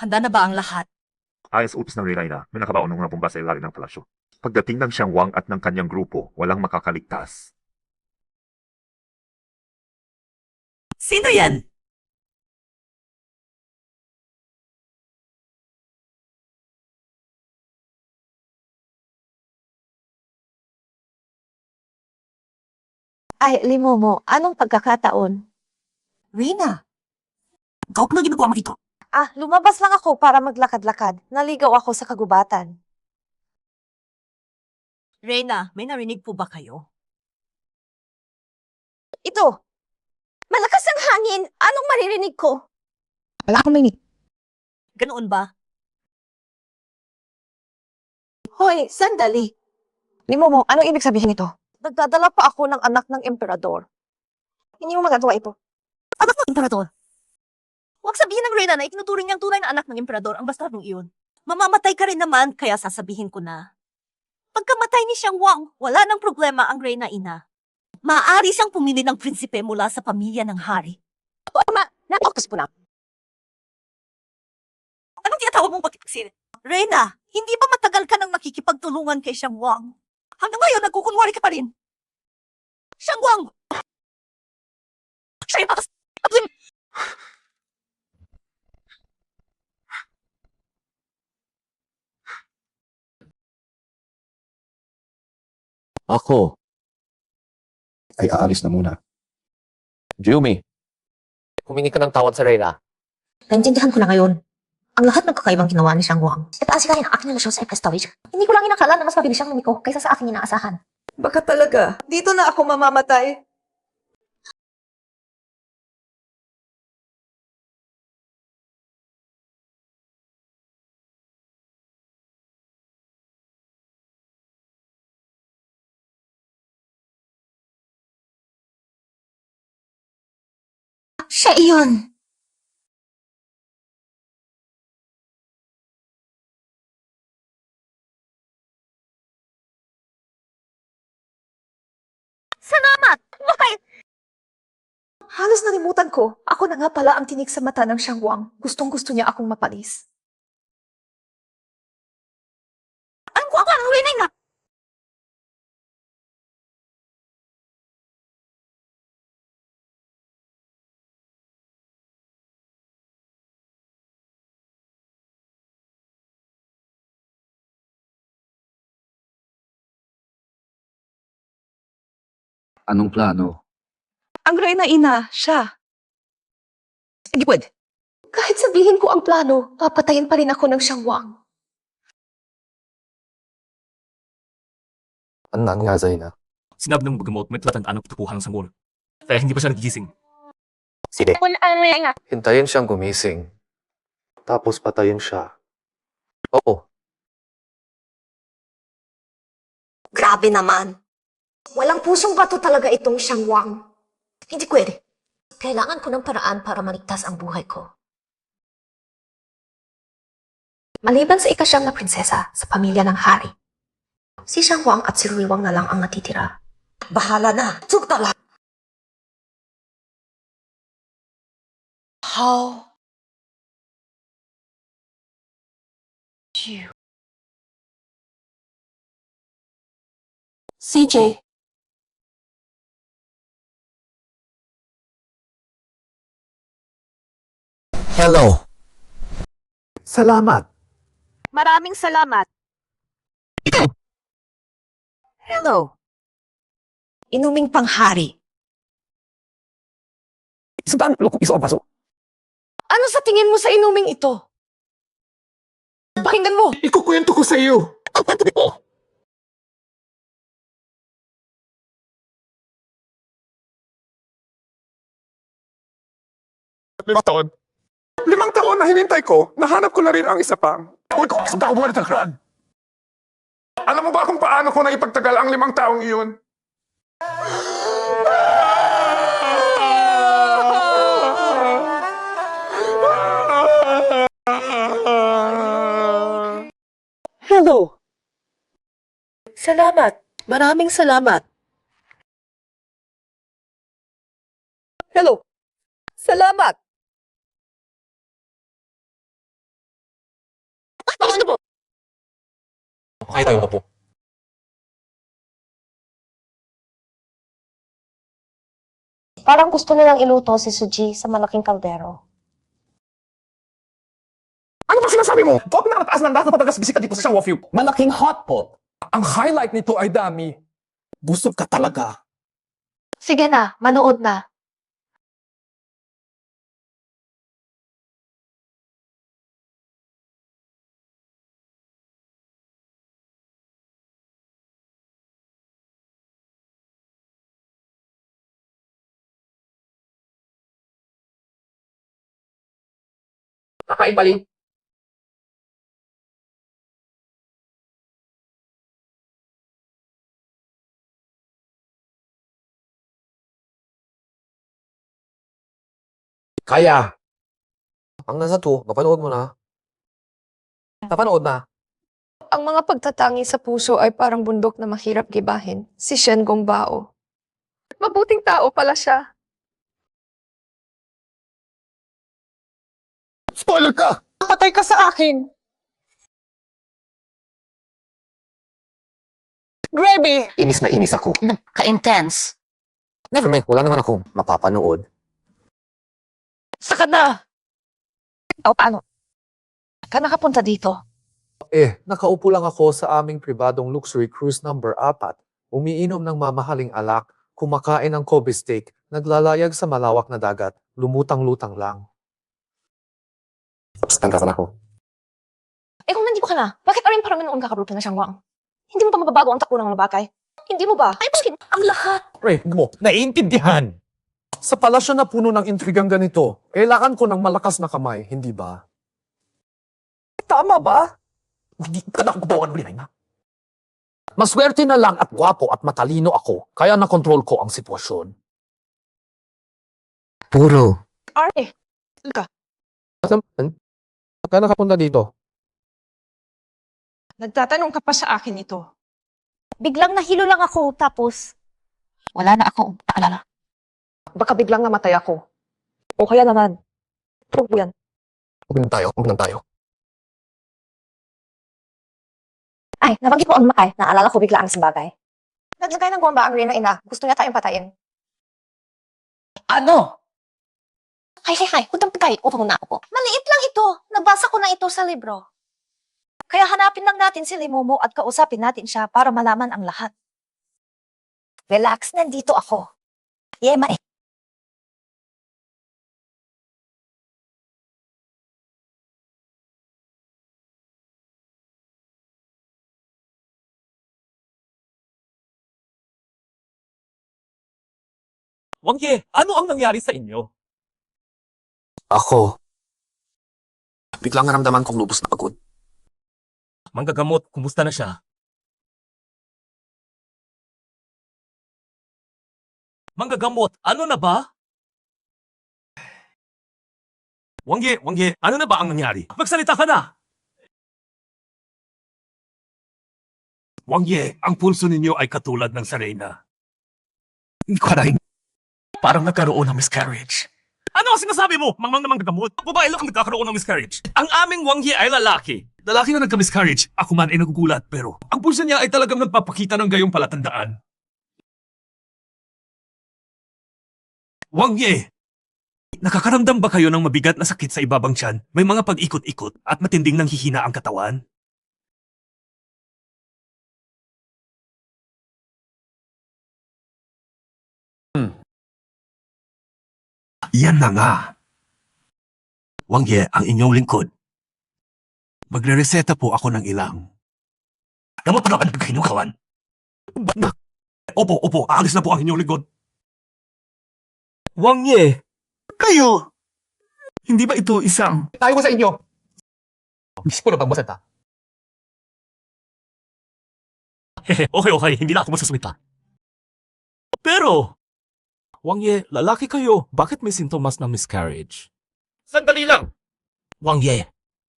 Handa na ba ang lahat? Ayon sa utos ng Reyna, may nakabaon ng mga bomba sa ilalim ng palasyo. Pagdating ng Siyang Wang at ng kanyang grupo, walang makakaligtas. Sino yan? Ay, Limomo, anong pagkakataon? Reyna. Ikaw na ginagawa mo dito. Lumabas lang ako para maglakad-lakad. Naligaw ako sa kagubatan. Reyna, may narinig po ba kayo? Ito! Malakas ang hangin! Anong maririnig ko? Wala akong may Ganoon ba? Hoy, sandali! Limomo, anong ibig sabihin nito? Nagdadala pa ako ng anak ng emperador. Hindi mo magagawa ito. Anak ng emperador. Huwag sabihin ng Reyna na itinuturing niyang tunay na anak ng emperador ang bastardong iyon. Mamamatay ka rin naman, kaya sasabihin ko na. Pagkamatay ni Xiang Wang, wala nang problema ang Reyna ina. Maaari siyang pumili ng prinsipe mula sa pamilya ng hari. Napakas po na. Anong tinatawag mong pagkiksin? Reyna, hindi ba matagal ka nang nakikipagtulungan kay Xiang Wang? Hanggang ngayon, nagkukunwari ka pa rin. Xiang Wang! Siya yung Ako. Ay aalis na muna. Jumi, humingi ka ng tawad sa Reyna. Naintindihan ko na ngayon. Ang lahat ng kakaibang ginawa ni Xiang Wang. At aasikahin ang aking relasyon sa Empress Dowager. Hindi ko lang inakala na mas mabilis siyang lumiko kaysa sa aking inaasahan. Baka talaga. Dito na ako mamamatay. Siya iyon. Salamat! Bakit? Halos nalimutan ko. Ako na nga pala ang tinik sa mata ng Xiang Wang. Gustong-gusto niya akong mapalis. Ang ang winning na! Anong plano? Ang Reyna ina, siya. Sige, pwede. Kahit sabihin ko ang plano, papatayin pa rin ako ng Xiang Wang. Anong nga, Zaina? Sinabi ng bagamot may tatandaan ng tupuhan ng sanggol. Kaya hindi pa siya nagigising. Sige. Hintayin siyang gumising. Tapos patayin siya. Oo. Grabe naman. Walang pusong bato talaga itong Xiang Wang. Hindi pwede. Kailangan ko ng paraan para maligtas ang buhay ko. Maliban sa ikasyam na prinsesa sa pamilya ng hari, si Xiang Wang at si Rui Wang na lang ang natitira. Bahala na! Sugtala! How? You. CJ. Hello. Salamat. Maraming salamat. Hello. Inuming panghari. Isang lukong iso ang paso. Ano sa tingin mo sa inuming ito? Pakinggan mo. Ikukwento ko sa iyo. Ang kwento ko. 5 taon. 5 taon na hinintay ko, nahanap ko na rin ang isa pang. Uy, kung isang tao buwan ng kraan. Alam mo ba kung paano ko naipagtagal ang 5 taong iyon? Hello. Salamat. Maraming salamat. Hello. Salamat. Okay tayo na po. Parang gusto nilang iluto si Suji sa malaking kaldero. Ano ba sinasabi mo? Huwag na mataas ng data patagas bisika dito sa Xiang Wafyu. Malaking hotpot. Ang highlight nito ay dami. Busog ka talaga. Sige na, manood na. Nakaibaling. Kaya. Ang nasa 2, mapanood mo na. Napanood na. Ang mga pagtatangi sa puso ay parang bundok na mahirap gibahin. Si Shen Gongbao. Mabuting tao pala siya. Spoiler ka! Patay ka sa akin. Grabe. Inis na inis ako. Ka-intense. Never mind, wala naman akong mapapanood. Saka na. O paano? Ka nakapunta dito. Nakaupo lang ako sa aming pribadong luxury cruise number 4. Umiinom ng mamahaling alak, kumakain ng Kobe steak, naglalayag sa malawak na dagat, lumutang-lutang lang. Tanda na ako. Eh kung nandito ka na, bakit aring parang noon kakaruto na Xiang Wang? Hindi mo pa mababago ang takbo ng mga bagay. Hindi mo ba? Ay, bakit? Ang lahat. Pre, mo, naiintindihan. Sa palasyo na puno ng intrigang ganito, kailangan ko ng malakas na kamay, hindi ba? Tama ba? Hindi ka na kubawan ulit, na. Maswerte na lang at gwapo at matalino ako, kaya nakontrol ko ang sitwasyon. Puro. Arte, ka. Saan ka nakapunta dito? Nagtatanong ka pa sa akin ito. Biglang nahilo lang ako, tapos wala na akong naalala. Baka biglang namatay ako. O kaya naman, prove yan. Huwag na tayo. Ay, nabanggit mo ang makay. Naalala ko bigla ang isang bagay. Naglagay ng bomba ang Reyna ina. Gusto niya tayong patayin. Ano? Hay, huwag patay. Upang na ako. Maliit lang ito. Nabasa ko na ito sa libro. Kaya hanapin lang natin si Limumo at kausapin natin siya para malaman ang lahat. Relax, nandito ako. Yema eh. Wangye, ano ang nangyari sa inyo? Ako. Biglang naramdaman kong lubos na pagod. Manggagamot, kumusta na siya? Manggagamot, ano na ba? Wangye, ano na ba ang nangyari? Magsalita ka na! Wangye, ang pulso ninyo ay katulad ng sa Reyna. Hindi ko rin. Parang nagkaroon ng miscarriage. Ano ang sinasabi mo? Mangmang namang gagamot. Babae lang ang nagkakaroon ng miscarriage. Ang aming Wangye ay lalaki. Lalaki na nagka-miscarriage. Ako man ay nagugulat pero ang pulso niya ay talagang nagpapakita ng gayong palatandaan. Wangye! Nakakaramdam ba kayo ng mabigat na sakit sa ibabang tiyan? May mga pag-ikot-ikot at matinding nanghihina ang katawan? Yan na nga. Wangye, ang inyong lingkod. Magre-reseta po ako ng ilang. Gamot na ba na pagkinukawan? Opo, aalis na po ang inyong lingkod. Wangye, kayo! Hindi ba ito isang... Tayo ko sa inyo. Gusto ko na pagmasata. Okay, hindi na ako masasalita. Pero, Wangye, lalaki kayo. Bakit may sintomas ng miscarriage? Sandali lang! Wangye,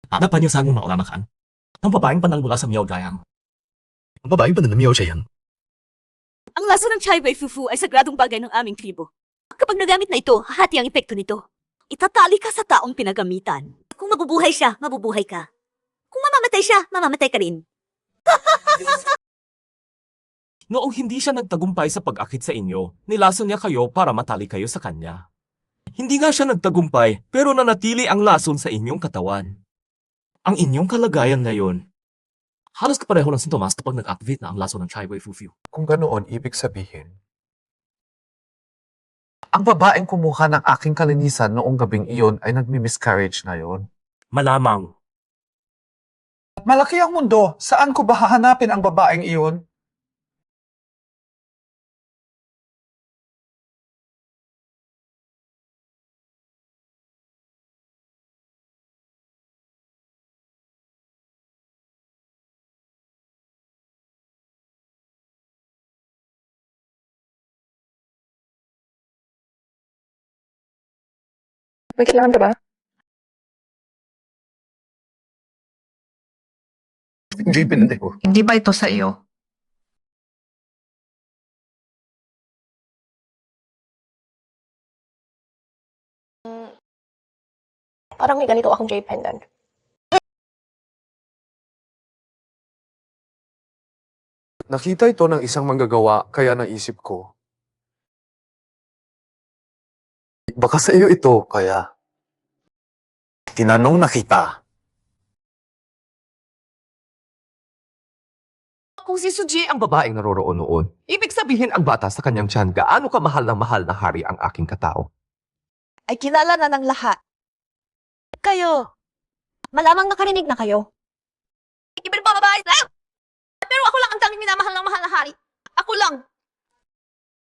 hanapan niyo sa aming maulamakan. Ang babaeng pananggula sa Miao Gayang. Ang babaeng pananamiyaw siya yan. Ang lasa ng chai bai fufu ay sagradong bagay ng aming tribo. Kapag nagamit na ito, hahati ang epekto nito. Itatali ka sa taong pinagamitan. Kung mabubuhay siya, mabubuhay ka. Kung mamamatay siya, mamamatay ka rin. Noong hindi siya nagtagumpay sa pag-akit sa inyo, nilason niya kayo para matali kayo sa kanya. Hindi nga siya nagtagumpay, pero nanatili ang lason sa inyong katawan. Ang inyong kalagayan ngayon, halos kapareho ng sintomas kapag nag-activate na ang lason ng Chai Wei Fufu. Kung ganoon, ibig sabihin, ang babaeng kumuha ng aking kalinisan noong gabing iyon ay nagmi-miscarriage na yon. Malamang. Malaki ang mundo. Saan ko ba hahanapin ang babaeng iyon? May kailangan ka ba? Hindi pinanday ko. Hindi ba ito sa iyo? Parang may ganito akong J pendant. Nakita ito ng isang manggagawa, kaya naisip ko. Baka sa iyo ito, kaya tinanong na kita. Kung si Suji ang babaeng naroroon noon, ibig sabihin ang bata sa kanyang tiyan, gaano ka mahal na hari ang aking katao. Ay kilala na ng lahat. Kayo, malamang nakarinig na kayo. Iba ba babae? Pero ako lang ang tanging minamahal ng mahal na hari. Ako ko lang.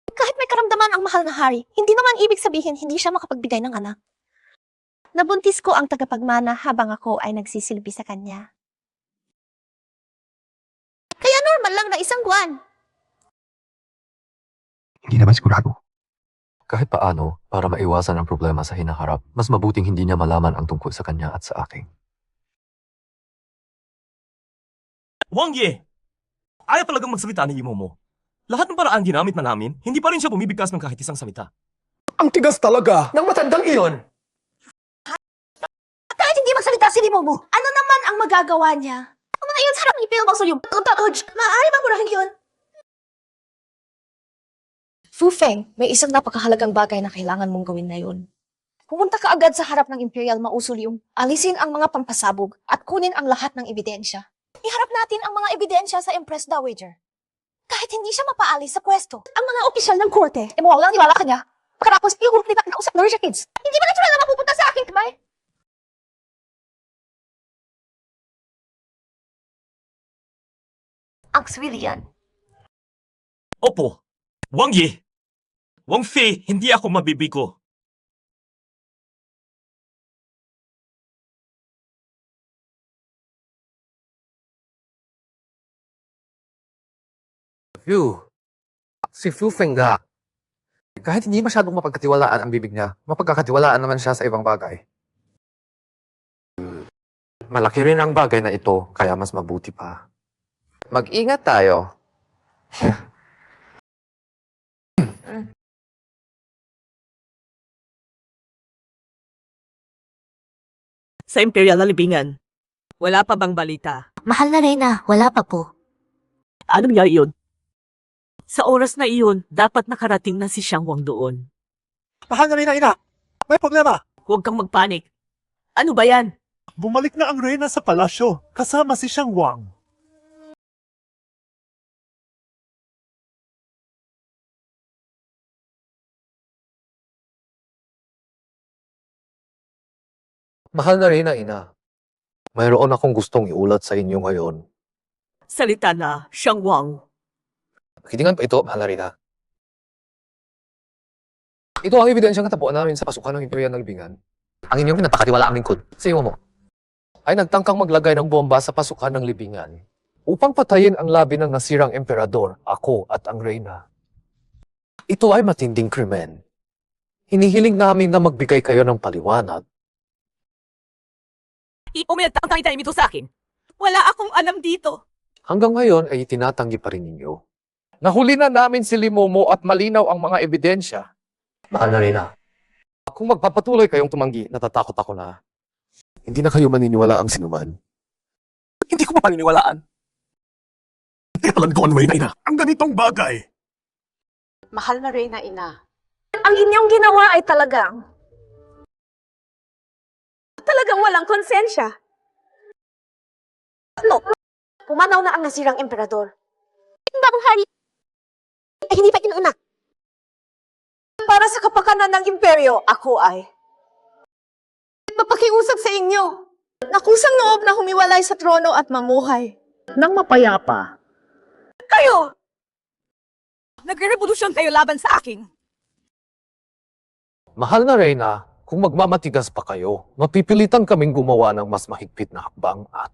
Kahit may karamdaman ang mahal na hari, hindi naman ibig sabihin hindi siya makapagbigay ng anak. Nabuntis ko ang tagapagmana habang ako ay nagsisilbi sa kanya. Kaya normal lang na isang buwan. Hindi naman sigurado. Kahit paano, para maiwasan ang problema sa hinaharap, mas mabuting hindi niya malaman ang tungkol sa kanya at sa akin. Wang Ye! Ayaw talagang magsalita ni imo mo. Lahat ng paraan ginamit na namin, hindi pa rin siya bumibigkas ng kahit isang salita. Ang tigas talaga ng matandang iyon. Kahit hindi magsalita si Limomo, ano naman ang magagawa niya? Ang mga iyon sarap ipil bang sulyong. Maaari bang murahin yun? Fu Feng, may isang napakahalagang bagay na kailangan mong gawin na yun. Pumunta ka agad sa harap ng Imperial Mausoleum, alisin ang mga pampasabog at kunin ang lahat ng ebidensya. Iharap natin ang mga ebidensya sa Empress Dowager. Kahit hindi siya mapaalis sa pwesto, ang mga opisyal ng korte, mawawalang niwala ka niya. Pagkatapos, ihulog nila kinausap ng Risha Kids. Hindi ba natural na mapupunta sa aking kamay? Ang civilian. Opo, Wang Ye! Wang Fei, hindi ako mabibigo. Si Fu Feng nga. Kahit hindi masyadong mapagkatiwalaan ang bibig niya, mapagkakatiwalaan naman siya sa ibang bagay. Malaki rin ang bagay na ito, kaya mas mabuti pa. Mag-ingat tayo. Sa Imperial na libingan, wala pa bang balita? Mahal na Reyna, wala pa po. Ano nangyari yun? Sa oras na iyon, dapat nakarating na si Xiang Wang doon. Mahal na rin na ina. May problema. Huwag kang magpanik. Ano ba yan? Bumalik na ang reyna sa palasyo, kasama si Xiang Wang. Mahal na rin na ina. Mayroon akong gustong iulat sa inyo ngayon. Salita na, Xiang Wang. Kitingan pa ito, mahal na rin na. Ito ang ebidensyang katapuan namin sa pasukan ng Imperial ng Libingan. Ang inyong pinapakatiwalaang lingkod, sa iyo mo, ay nagtangkang maglagay ng bomba sa pasukan ng Libingan upang patayin ang labi ng nasirang emperador, ako at ang reyna. Ito ay matinding krimen. Hinihiling namin na magbigay kayo ng paliwanag. Uminagtangtang tayo ito sa akin. Wala akong alam dito. Hanggang ngayon ay itinatanggi pa rin ninyo. Nahuli na namin si Limomo at malinaw ang mga ebidensya. Mahal na rin na. Kung magpapatuloy kayong tumanggi, natatakot ako na hindi na kayo maniniwala ang sinuman. Hindi ko mapaniniwalaan. Kailan ko ang way na ina. Ang ganitong bagay. Mahal na Reyna Ina. Ang inyong ginawa ay talagang walang konsensya. Ano? Pumanaw na ang nasirang emperador. Ang bagong hari ay hindi pa inuuna. Para sa kapakanan ng imperyo, ako ay mapakiusap sa inyo na kusang loob na humiwalay sa trono at mamuhay nang mapayapa. Kayo! Nagre-revolusyon kayo laban sa akin. Mahal na Reyna, kung magmamatigas pa kayo, mapipilitan kaming gumawa ng mas mahigpit na hakbang at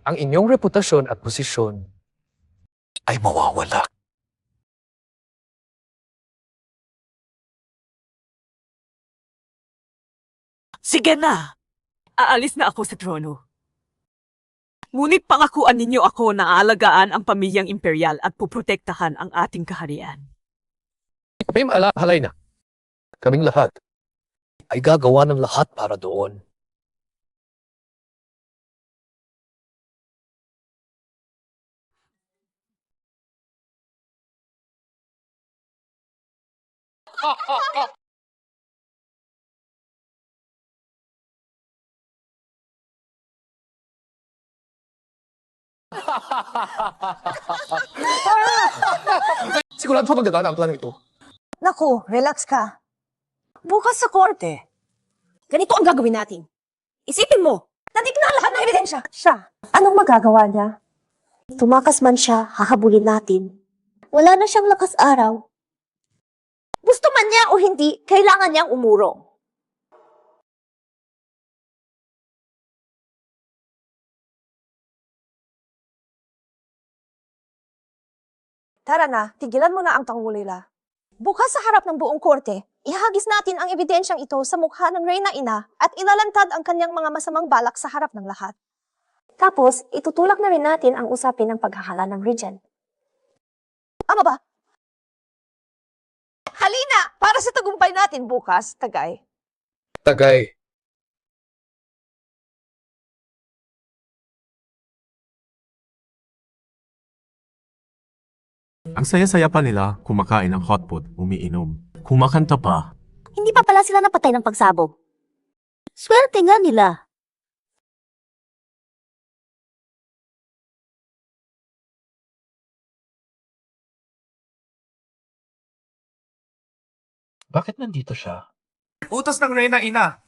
ang inyong reputasyon at posisyon ay mawawala. Sige na! Aalis na ako sa trono. Ngunit pangakuan ninyo ako na aalagaan ang pamilyang imperial at puprotektahan ang ating kaharian. Kami halay na. Kaming lahat ay gagawa ng lahat para doon. Sigurado sa magagana ang plano ito. Naku, relax ka. Bukas sa korte. Ganito ang gagawin natin. Isipin mo, nandito na ang lahat ng ebidensya. Siya, anong magagawa niya? Tumakas man siya, hahabulin natin. Wala na siyang lakas araw. Gusto man niya o hindi, kailangan niyang umurong. Tara na, tigilan mo na ang tangulila. Bukas sa harap ng buong korte, ihagis natin ang ebidensyang ito sa mukha ng Reyna Ina at ilalantad ang kanyang mga masamang balak sa harap ng lahat. Tapos, itutulak na rin natin ang usapin ng paghahala ng regent. Ama ba? Halina! Para sa tagumpay natin bukas, Tagay. Tagay, Ang saya-saya pa nila, kumakain ng hotpot, umiinom. Kumakanta pa. Hindi pa pala sila napatay ng pagsabog. Swerte nga nila. Bakit nandito siya? Utos ng Reyna Ina.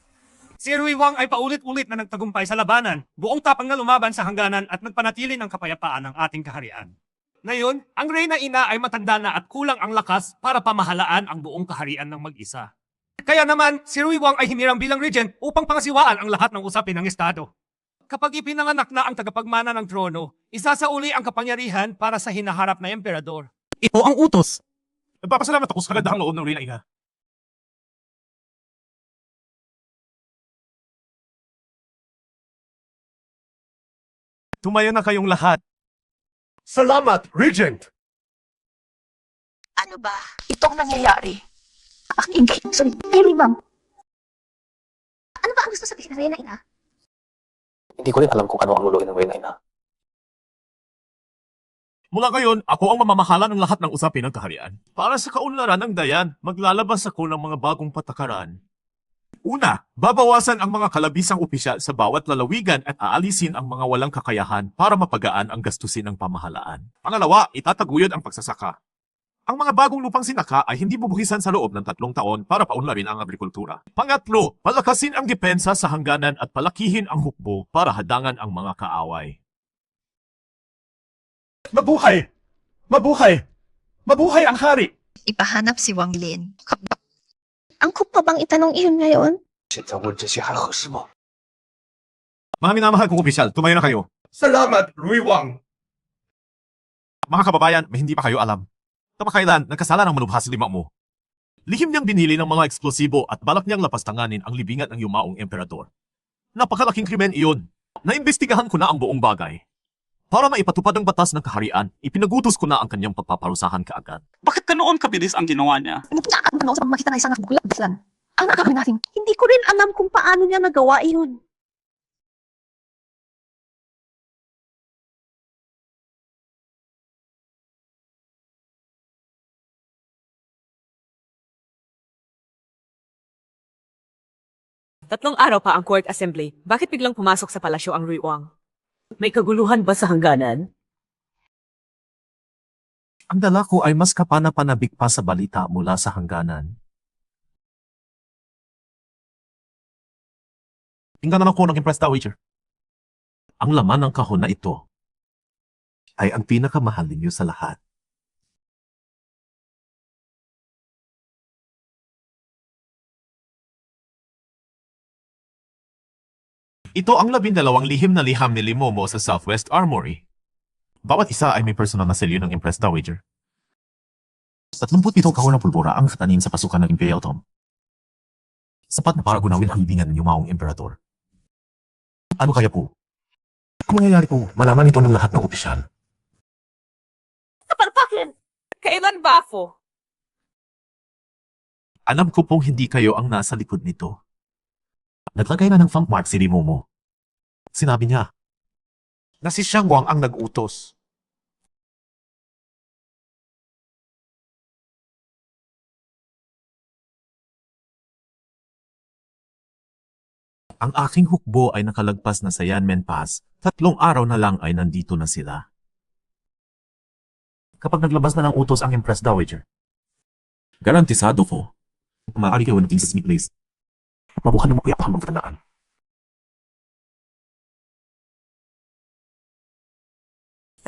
Si Rui Wang ay paulit-ulit na nagtagumpay sa labanan, buong tapang na lumaban sa hangganan at nagpanatili ng kapayapaan ng ating kaharian. Ngayon, ang Reyna Ina ay matanda na at kulang ang lakas para pamahalaan ang buong kaharian ng mag-isa. Kaya naman, si Rui Wang ay hinirang bilang regent upang pangasiwaan ang lahat ng usapin ng Estado. Kapag ipinanganak na ang tagapagmana ng trono, isasauli ang kapangyarihan para sa hinaharap na emperador. Ito ang utos. Nagpapasalamat ako sa kagandahang loob ng Reyna Ina. Tumayo na kayong lahat. salamat, Regent! Ano ba? Itong nangyayari. Sorry, Mary, ma'am. Ano ba ang gusto sabihin ng Reyna Ina? Hindi ko rin alam kung ano ang luluin ng Reyna Ina. Mula ngayon, ako ang mamamahala ng lahat ng usapin ng kaharian. Para sa kaunlaran ng dayan, maglalabas ako ng mga bagong patakaran. Una, babawasan ang mga kalabisang opisyal sa bawat lalawigan at aalisin ang mga walang kakayahan para mapagaan ang gastusin ng pamahalaan. Pangalawa, itataguyod ang pagsasaka. Ang mga bagong lupang sinaka ay hindi bubuhisan sa loob ng 3 taon para paunlarin ang agrikultura. Pangatlo, palakasin ang depensa sa hangganan at palakihin ang hukbo para hadangan ang mga kaaway. Mabuhay! Mabuhay! Mabuhay ang hari! Ipahanap si Wang Lin. Angkop pa bang itanong iyon ngayon? Mga minamahal kong opisyal, tumayo na kayo. Salamat, Rui Wang! Mga kababayan, may hindi pa kayo alam. Kamakailan, nagkasala ng manubhas lima mo. Lihim niyang binili ng mga eksplosibo at balak niyang lapastanganin ang libingan ng yumaong emperador. Napakalaking krimen iyon. Naimbestigahan ko na ang buong bagay. Para maipatupad ang batas ng kaharian, ipinagutos ko na ang kanyang pagpaparusahan kaagad. Bakit ganoon kabilis ang ginawa niya? Ano sa pagmakita na isang nakagulabaslan? Ang nakakawin natin. Hindi ko rin alam kung paano niya nagawa iyon. Tatlong araw pa ang court assembly. Bakit biglang pumasok sa palasyo ang Rui Wang? May kaguluhan ba sa hangganan? Ang dala ko ay mas kapana-panabik pa sa balita mula sa hangganan. Tingnan ako ng Empress Dowager. Ang laman ng kahon na ito ay ang pinakamahal ninyo sa lahat. Ito ang 12 lihim na liham ni Limomo sa Southwest Armory. Bawat isa ay may personal na selyo ng Empress Dowager. 37 kahon ng pulbura ang katanim sa pasukan ng Imperial Tomb. Sapat na para gunawin ang libingan ng yumaong emperador. Ano kaya po? Kung mangyayari po, malaman ito ng lahat ng opisyal. Kapalpakin! Kailan ba ako? Alam ko pong hindi kayo ang nasa likod nito. Naglagay na ng thumb mark si Limomo. Sinabi niya Na si Xiang Wang ang nag-utos. ang aking hukbo ay nakalagpas na sa Yanmen Pass. 3 araw na lang ay nandito na sila. Kapag naglabas na ng utos ang Empress Dowager, garantisado ko, maaari kayo naging sa Smith Place. Mabukan mo kuya pa hanggang tandaan.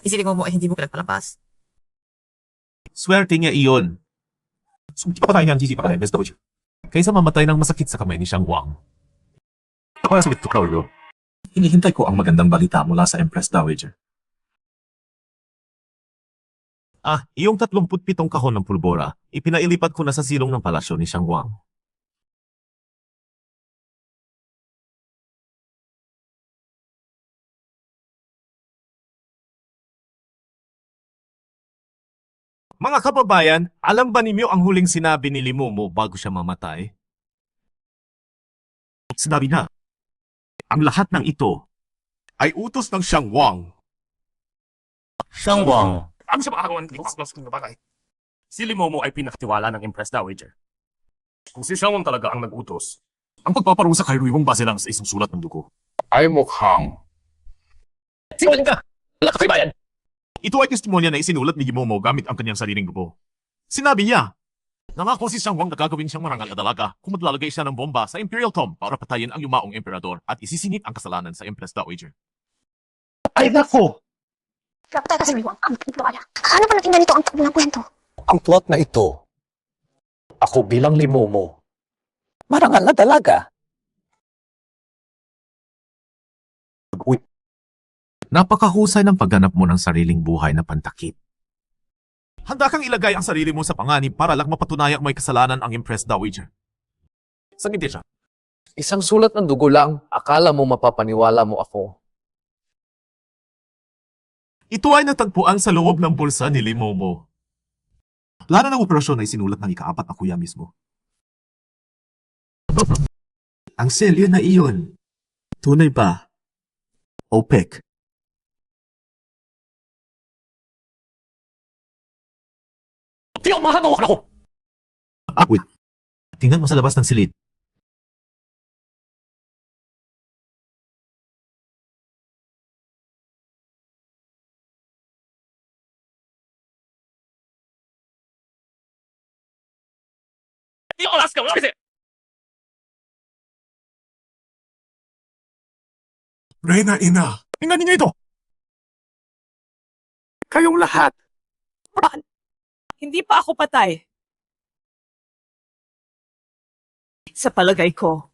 Isipin mo ay hindi mo pinagpalapas. Swerte niya iyon. Sumiti pa tayo niyan, GG pa tayo, best Dowager. Kaysa mamatay ng masakit sa kamay ni Xiang Wang. Ako na sumit ko, Claudio. Hinihintay ko ang magandang balita mula sa Empress Dowager. Iyong 37 kahon ng pulbora, ipinailipat ko na sa silong ng palasyo ni Xiang Wang. Mga kababayan, alam ba ninyo ang huling sinabi ni Limomo bago siya mamatay? Sinabi na, ang lahat ng ito ay utos ng Xiang Wang. Xiang Wang. Ano siya makagawa ng ng bagay? Si Limomo ay pinakatiwala ng Empress Dowager. Kung si Xiang Wang talaga ang nag-utos, ang pagpaparusa kay Ruiwong base lang sa isang sulat ng dugo. Ay mukhang. Sinungaling ka! Wala ka bayan! Ito ay testimonya na isinulat ni Limomo gamit ang kanyang sariling dugo. Sinabi niya, nangako si Xiang Wang na gagawin siyang marangal na dalaga kung maglalagay siya ng bomba sa Imperial Tomb para patayin ang yumaong emperador at isisingit ang kasalanan sa Empress Dowager. Ay nako! Kapatay ka sa Riwang, ang pinagpapala. Ano pa natin ganito ang tubo ng kwento? Ang plot na ito, ako bilang Limomo, marangal na dalaga. Napakahusay ng pagganap mo ng sariling buhay na pantakip. Handa kang ilagay ang sarili mo sa panganib para lang mapatunayang may kasalanan ang Empress Dowager. Sangin din siya. Isang sulat ng dugo lang, akala mo mapapaniwala mo ako. Ito ay natagpuan sa loob ng bulsa ni Limomo. Plano ng operasyon ay sinulat ng ika-4 na kuya mismo. Ang selyo na iyon. Tunay ba? OPEC. Di ako mahanawan ako! Wait. Tingnan mo sa labas ng silid. Di ako alas ka! Wala kasi! Reyna, ina! Tingnan ninyo ito! Kayong lahat! Hindi pa ako patay. Sa palagay ko,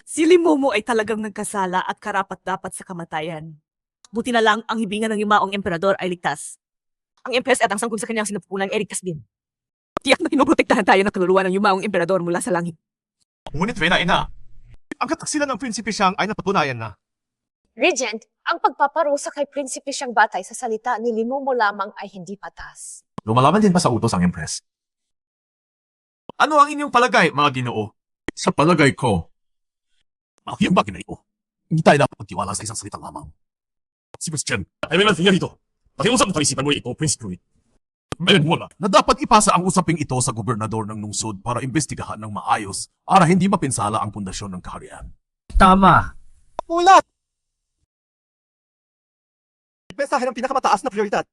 si Limomo ay talagang nagkasala at karapat-dapat sa kamatayan. Buti na lang ang hibingan ng yumaong emperador ay ligtas. Ang Empress at ang sangkot sa kanyang sinapupunan ay ligtas din. Tiyak na pinoprotektahan tayo ng kaluluwa ng yumaong emperador mula sa langit. Ngunit Reyna, ina, ang kataksilan ng Prinsipe Xiang ay napatunayan na. Regent, ang pagpaparusa kay Prinsipe Xiang batay sa salita ni Limomo lamang ay hindi patas. Lumalaban din ba sa utos ang Empress? Ano ang inyong palagay, mga Ginoo? Sa palagay ko, ang bagay na ito, hindi tayo dapat magtiwala sa isang salita lamang. Si Christian, ay may mantiya dito. Pakiusap na kaisipan mo ito, Prince Druid. Ngayon wala na dapat ipasa ang usaping ito sa gobernador ng lungsod para imbestigahan ng maayos para hindi mapinsala ang pundasyon ng kaharian. Tama. Mulat! Mensahe ng pinakamataas na prioridad.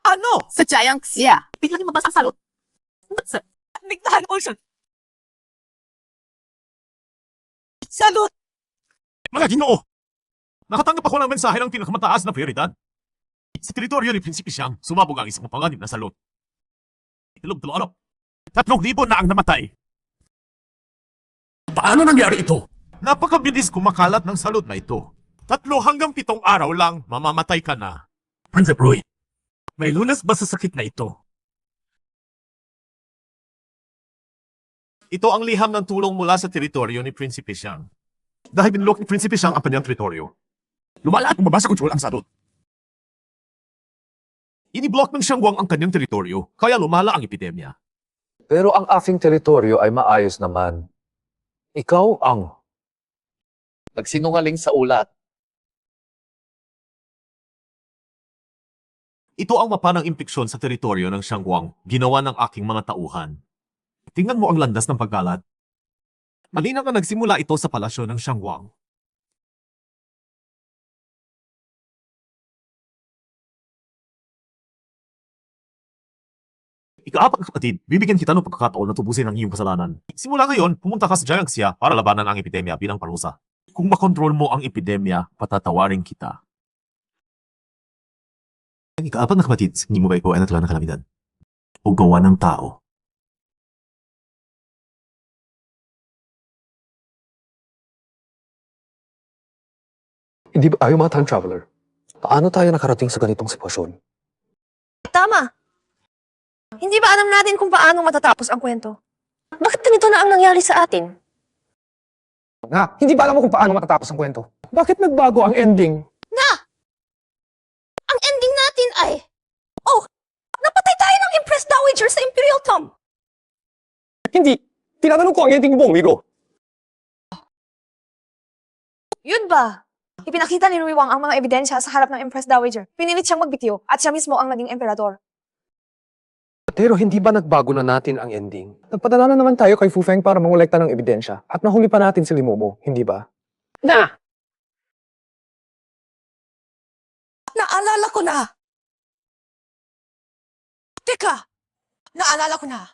Ano? Sa Giant siya. Biglang mabasa ang salot. Sa Ligtahan Ocean. Salot! Mga Ginoo! Nakatanggap ako ng mensahe ng pinakamataas na prioridad. Sa teritoryo ni Prinsipe Xiang, sumabog ang isang mapanganib na salot. Ilog-talo-ano. 3,000 na ang namatay. Paano nangyari ito? Napakabilis kumakalat ng salot na ito. 3 hanggang 7 araw lang, mamamatay ka na. Prince Roy, may lunas ba sa sakit na ito? Ito ang liham ng tulong mula sa teritoryo ni Prinsipe Xiang. Dahil binulok ni Prinsipe Xiang ang kanyang teritoryo, lumala at bumaba sa kontrol ang salot. Iniblock ng Xiang Wang ang kanyang teritoryo, kaya lumala ang epidemya. Pero ang aking teritoryo ay maayos naman. Ikaw ang Nagsinungaling sa ulat. Ito ang mapa ng impeksyon sa teritoryo ng Xiang Wang, ginawa ng aking mga tauhan. Tingnan mo ang landas ng pagkalat. Malinaw na nagsimula ito sa palasyo ng Xiang Wang. Ikaapat na kapatid, bibigyan kita ng pagkakataon na tubusin ang iyong kasalanan. Simula ngayon, pumunta ka sa Jiangxia para labanan ang epidemya bilang parusa. Kung makontrol mo ang epidemya, patatawarin kita. Ang ikaapat na kapatid, hindi mo ba ikaw ay natulan ng kalamidad? O gawa ng tao? Hindi ba ayaw mga time traveler? Paano tayo nakarating sa ganitong sitwasyon? Tama. Hindi ba alam natin kung paano matatapos ang kwento? Bakit ganito na ang nangyari sa atin? Nga, hindi ba alam mo kung paano matatapos ang kwento? Bakit nagbago ang ending? Ang ending natin ay... Oh! Napatay tayo ng Empress Dowager sa Imperial Tomb! Hindi. Tinatanong ko ang ending mo, amigo. Yun ba? Ipinakita ni Ruiwang ang mga ebidensya sa harap ng Empress Dowager. Pinilit siyang magbitiw at siya mismo ang naging emperador. Pero hindi ba nagbago na natin ang ending? Nagpadala na naman tayo kay Fu Feng para mangolekta ng ebidensya at nahuli pa natin si Limomo, hindi ba? Naalala ko na! Teka! Naalala ko na!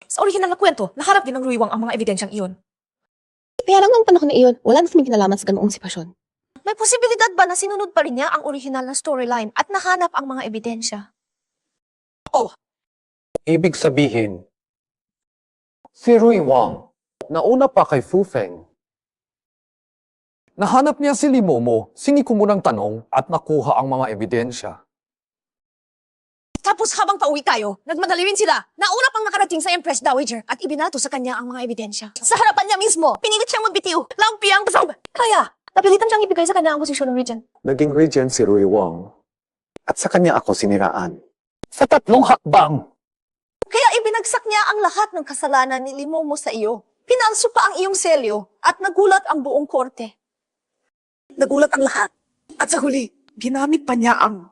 Sa original na kwento, naharap din ng Ruiwang ang mga ebidensyang iyon. Kaya lang noong panahon na iyon, wala na kaming kinalaman sa ganoong sitwasyon. May posibilidad ba na sinunod pa rin niya ang original na storyline at nahanap ang mga ebidensya? Ibig sabihin, si Rui Wang, nauna pa kay Fu Feng. Nahanap niya si Limomo, siniko mo ng tanong at nakuha ang mga ebidensya. Tapos habang pauwi tayo, nagmadali rin sila. Nauna pang nakarating sa Empress Dowager at ibinato sa kanya ang mga ebidensya. Sa harapan niya mismo, pinilit siyang magbitiw. Lampi ang pasab. Kaya, napilitan siyang ibigay sa kanya ang posisyon ng regent. Naging regent si Rui Wang. At sa kanya ako siniraan. Sa 3 hakbang. Kaya ibinagsak niya ang lahat ng kasalanan ni Limomo sa iyo. Pinalso pa ang iyong selyo at nagulat ang buong korte. Nagulat ang lahat. At sa huli, ginamit pa niya ang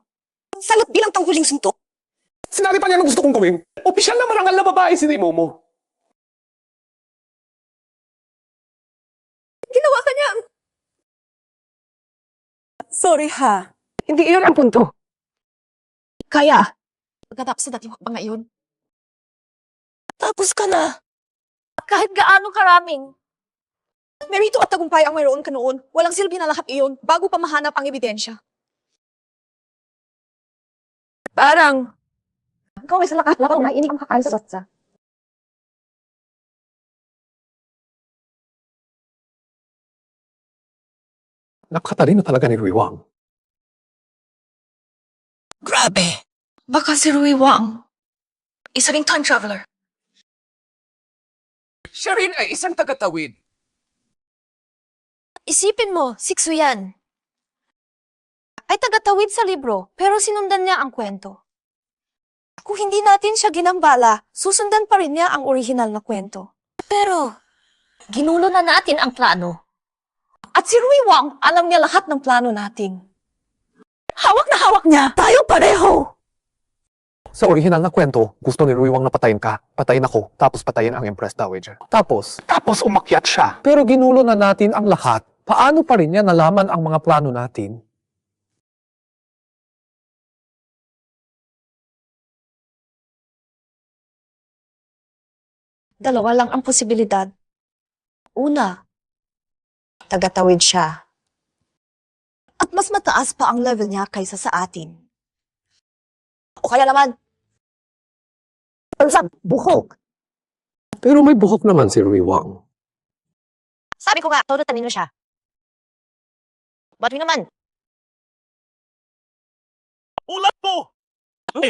salot bilang tanghuling suntok. Sinabi pa niya na gusto kong gawin. Opisyal na marangal na babae si Limomo. Ginawa ka niya. Sorry ha. Hindi iyon ang punto. Kaya, pagkatapos sa dating pa ngayon, Tapos ka na. kahit gaano karaming merito at tagumpay ang mayroon ka noon, walang silbi na lahat iyon bago pa mahanap ang ebidensya. Parang, Ikaw ay sa lakas-lakaw na inig ang kakal sa satsa. Nakatalino talaga ni Rui Wang. grabe. Baka si Rui Wang, isa ring time traveler. Siya rin ay isang tagatawid. Isipin mo, si Xuyan ay tagatawid sa libro pero sinundan niya ang kwento. Kung hindi natin siya ginambala, susundan pa rin niya ang original na kwento. Pero, ginulo na natin ang plano. At si Rui Wang, alam niya lahat ng plano natin. Hawak na hawak niya. Tayo pareho. Sa original na kwento, gusto ni Rui Wang na patayin ka, patayin ako, tapos patayin ang Empress Dowager. Tapos umakyat siya. Pero ginulo na natin ang lahat. Paano pa rin niya nalaman ang mga plano natin? Dalawa lang ang posibilidad. Una, tagatawid siya. At mas mataas pa ang level niya kaysa sa atin. O kaya naman, buhok. Pero may buhok naman si Rui Wang. Sabi ko nga, todo tanino siya. Ba't naman? Ulat po! Uy!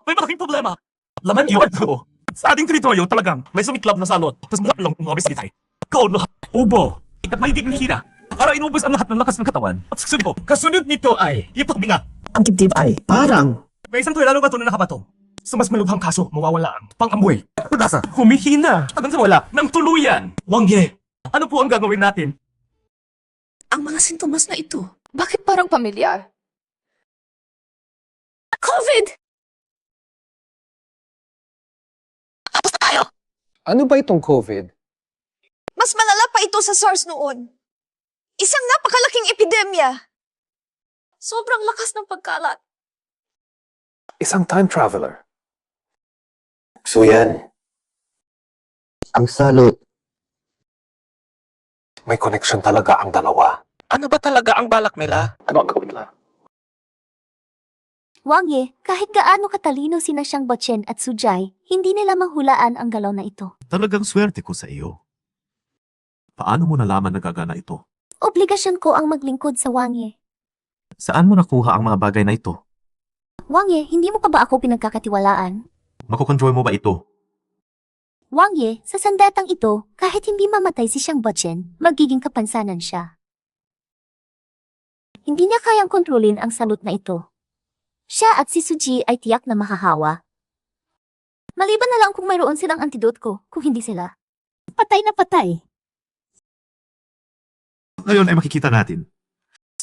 May malaking problema. Laman iwan ko. Sa ating teritoryo talagang may sumiklab na salot. Tapos mga lang umabis tayo. Kaulo, ubo, at may hina. Para inubos ang lahat ng lakas ng katawan. At kasunod nito ay ipagminga. Ang dibdib ay parang May isang tuwirano bato na nakabato. Sa mas malubhang kaso, mawawala ang pang-amoy. Pagkasa, humihina. Hanggang sa wala ng tuluyan. Wangye, ano po ang gagawin natin? ang mga sintomas na ito. Bakit parang pamilyar? COVID! Tapos na tayo! Ano ba itong COVID? Mas malala pa ito sa SARS noon. Isang napakalaking epidemya. Sobrang lakas ng pagkalat. Isang time traveler. So yan. Ang salot. May connection talaga ang dalawa. Ano ba talaga ang balak nila? Ano ang gawin nila? Wang Ye, kahit gaano katalino sina Xiang Bochen at Su Jai, hindi nila mahulaan ang galaw na ito. Talagang swerte ko sa iyo. Paano mo nalaman na gagana ito? Obligasyon ko ang maglingkod sa Wang Ye. Saan mo nakuha ang mga bagay na ito? Wang Ye, hindi mo pa ba ako pinagkakatiwalaan? Makokontrol mo ba ito? Wang Ye, sa sandatang ito, kahit hindi mamatay si Xiang Bochen, magiging kapansanan siya. Hindi niya kayang kontrolin ang salot na ito. Siya at si Suji ay tiyak na mahahawa. Maliban na lang kung mayroon silang antidote ko, kung hindi sila. Patay na patay. Ngayon ay makikita natin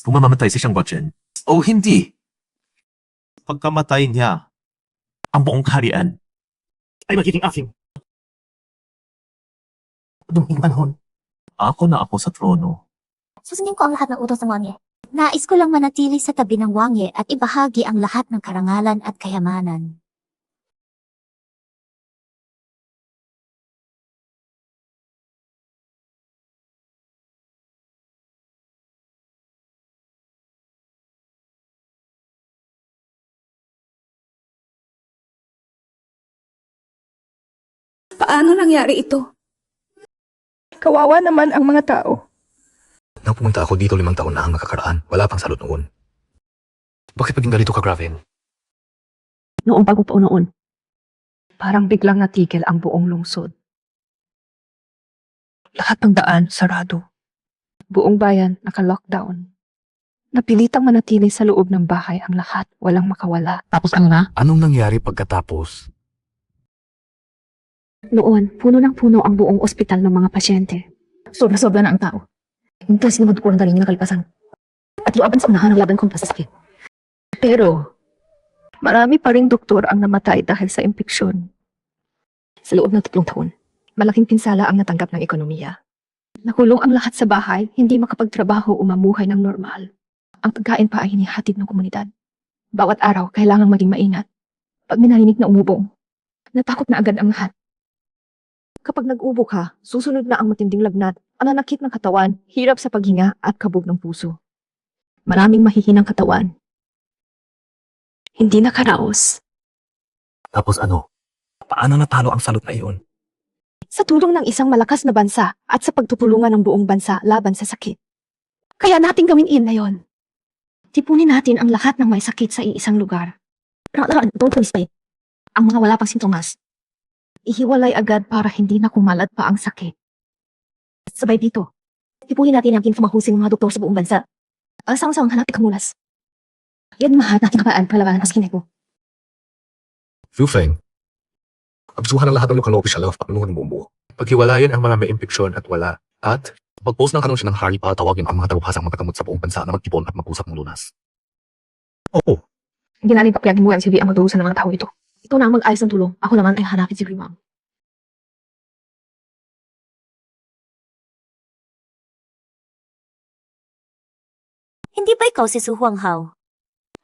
kung mamamatay si Xiang Bochen o hindi. Pagkamatay niya, ang buong kaharian ay magiging aking. Duming panahon. Ako na ako sa trono. Susundin ko ang lahat ng utos ng Wang Ye. Nais ko lang manatili sa tabi ng Wang Ye at ibahagi ang lahat ng karangalan at kayamanan. Paano nangyari ito? Kawawa naman ang mga tao. Nang pumunta ako dito 5 taon na ang nakakaraan, wala pang salot noon. Bakit paging ganito ka, Graven? Noong bago pa noon, parang biglang natigil ang buong lungsod. Lahat ng daan sarado. Buong bayan naka-lockdown. Napilitang manatili sa loob ng bahay ang lahat, walang makawala. Tapos ano na? Anong nangyari pagkatapos? Noon, puno ng puno ang buong ospital ng mga pasyente. Sobra-sobra na ang tao. Hindi sinubod ko ng dali niya nakalipasan. At luaban sa unahan ng laban kong pasasakit. Pero, marami pa ring doktor ang namatay dahil sa impeksyon. Sa loob ng 3 taon, malaking pinsala ang natanggap ng ekonomiya. Nakulong ang lahat sa bahay, hindi makapagtrabaho o mamuhay ng normal. Ang pagkain pa ay hinihatid ng komunidad. Bawat araw, kailangang maging maingat. Pag may narinig na umubong, natakot na agad ang lahat. Kapag nag-ubo ka, susunod na ang matinding lagnat, ananakit ng katawan, hirap sa paghinga at kabog ng puso. Maraming mahihinang katawan. Hindi nakaraos. Tapos ano? Paano natalo ang salot na iyon? Sa tulong ng isang malakas na bansa at sa pagtutulungan ng buong bansa laban sa sakit. Kaya natin gawin iyon na yon. Tipunin natin ang lahat ng may sakit sa iisang lugar. Don't spay. Ang mga wala pang sintomas. Ihiwalay agad para hindi na kumalat pa ang sakit. Sabay dito, tipunin natin ang mahusing mga doktor sa buong bansa. Asang-asang hanap ikamulas. Yan mahat natin kapaan para labanan ang skinay ko. Fu Feng, absuhan ang lahat ng lokal na opisyal ng panunuhan ng buong buo. Paghiwalayan ang mga may impeksyon at wala. At pag-post ng kanunsyo ng hari para tawagin ang mga talughasang matagamot sa buong bansa na magtipon at mag-usap ng lunas. Oo. Hindi natin papayagin mo ang silbi ang magdurusan ng mga tao ito. Ito na ang mag-ayos ng tulong. Ako naman ay hanapin si Rimang. Hindi ba ikaw si Su Huanghao?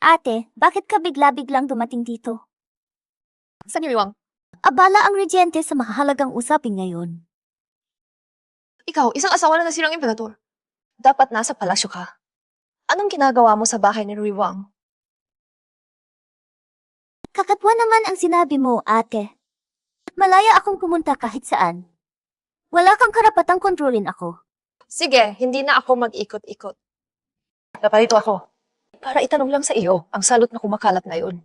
Ate, bakit ka bigla-biglang dumating dito? Saan ni Rimang? Abala ang regyente sa mahalagang usapin ngayon. Ikaw, isang asawa na nasirang emperador. Dapat nasa palasyo ka. Anong ginagawa mo sa bahay ni Riwang? Kakatwa naman ang sinabi mo, ate. Malaya akong pumunta kahit saan. Wala kang karapatang kontrolin ako. Sige, hindi na ako mag-ikot-ikot. Naparito ako. Para itanong lang sa iyo ang salot na kumakalat ngayon.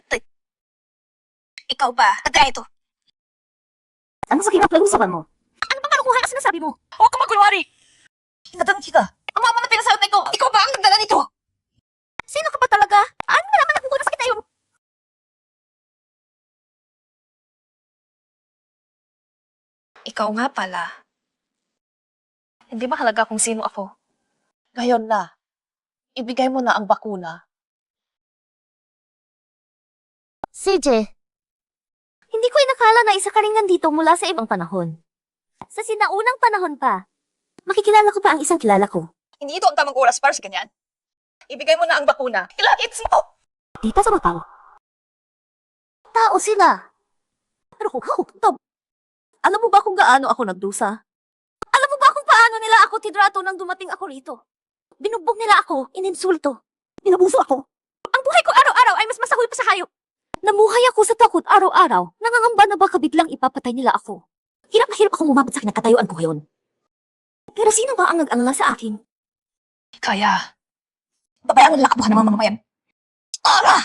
Ikaw ba? Taga ito. Ano sa kinapag-usapan mo? Ano ba malukuhan ang sinasabi mo? Huwag ka magkulwari! Natanong ka. Ang mga mamatay na salot na ito, ikaw ba ang nagdala nito? Sino ka pa talaga? Ano na naman nakukuha sa kita yun? Ikaw nga pala. Hindi mahalaga kung sino ako. Ngayon na, ibigay mo na ang bakuna. CJ, hindi ko inakala na isa ka rin nandito mula sa ibang panahon. Sa sinaunang panahon pa, makikilala ko pa ang isang kilala ko. Hindi ito ang tamang oras para sa ganyan. Ibigay mo na ang bakuna. Ilakits mo! Di pa sa mga tao. Tao sila. Pero Tob, alam mo ba kung gaano ako nagdusa? Alam mo ba kung paano nila ako tidrato nang dumating ako rito? Binugbog nila ako, ininsulto, pinabuso ako. Ang buhay ko araw-araw ay mas masahoy pa sa hayop. Namuhay ako sa takot araw-araw. Nangangamba na baka biglang ipapatay nila ako. Hirap na hirap akong umabot sa kinakatayuan ko ngayon. Pero sino ba ang nag-alala sa akin? Kaya, babayaan mo nila kabuhan ng mga mamamayan.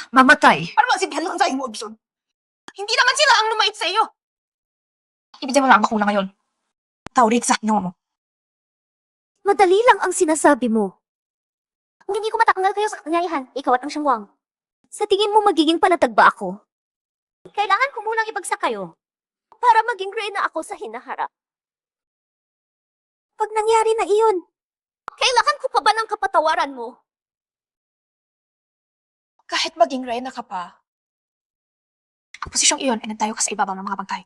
Mamatay. Para masindihan lang sa iyong opsyon. Hindi naman sila ang lumait sa iyo. Ibigay mo na ang bakuna ngayon. Taurid sa hinawa mo. Madali lang ang sinasabi mo. Kung hindi ko matakanggal kayo sa katanyayahan, ikaw at ang siyangwang. Sa tingin mo magiging panatag ba ako? Kailangan ko munang ibagsak kayo para maging reyna ako sa hinaharap. Pag nangyari na iyon, kailangan ko pa ba ng kapatawaran mo? Kahit maging reyna ka pa, ang posisyong iyon ay nagtayo ka sa ibabaw ng mga bangkay.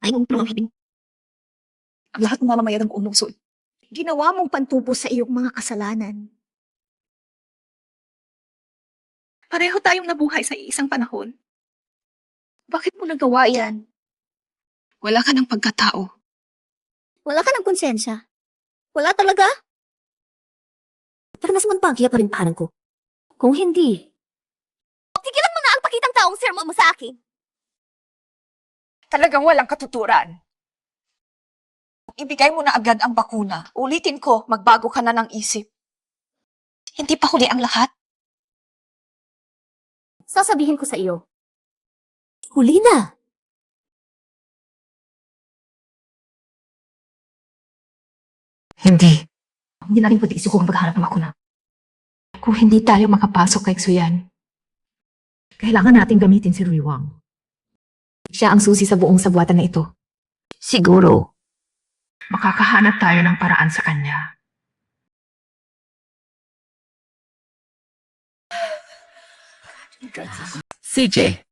Ay, ang hibing. Ang lahat ng mamamayan ng umusod. Ginawa mong pantubo sa iyong mga kasalanan. Pareho tayong nabuhay sa isang panahon. Bakit mo nagawa yan? Wala ka ng pagkatao. Wala ka ng konsensya. Wala talaga? Pero nasaman pa ang kaya pa rin pahanan ko. Kung hindi, tigilan mo na ang pakitang taong sermon mo sa akin. Talagang walang katuturan. Ibigay mo na agad ang bakuna. Ulitin ko, magbago ka na ng isip. Hindi pa huli ang lahat. Sasabihin ko sa iyo. Huli na. Hindi. Hindi natin pwede isuko ang paghahanap ng bakuna. Kung hindi tayo makapasok kay Xuyan, kailangan natin gamitin si Rui Wang. Siya ang susi sa buong sabwatan na ito. Siguro. Makakahanap tayo ng paraan sa kanya. CJ,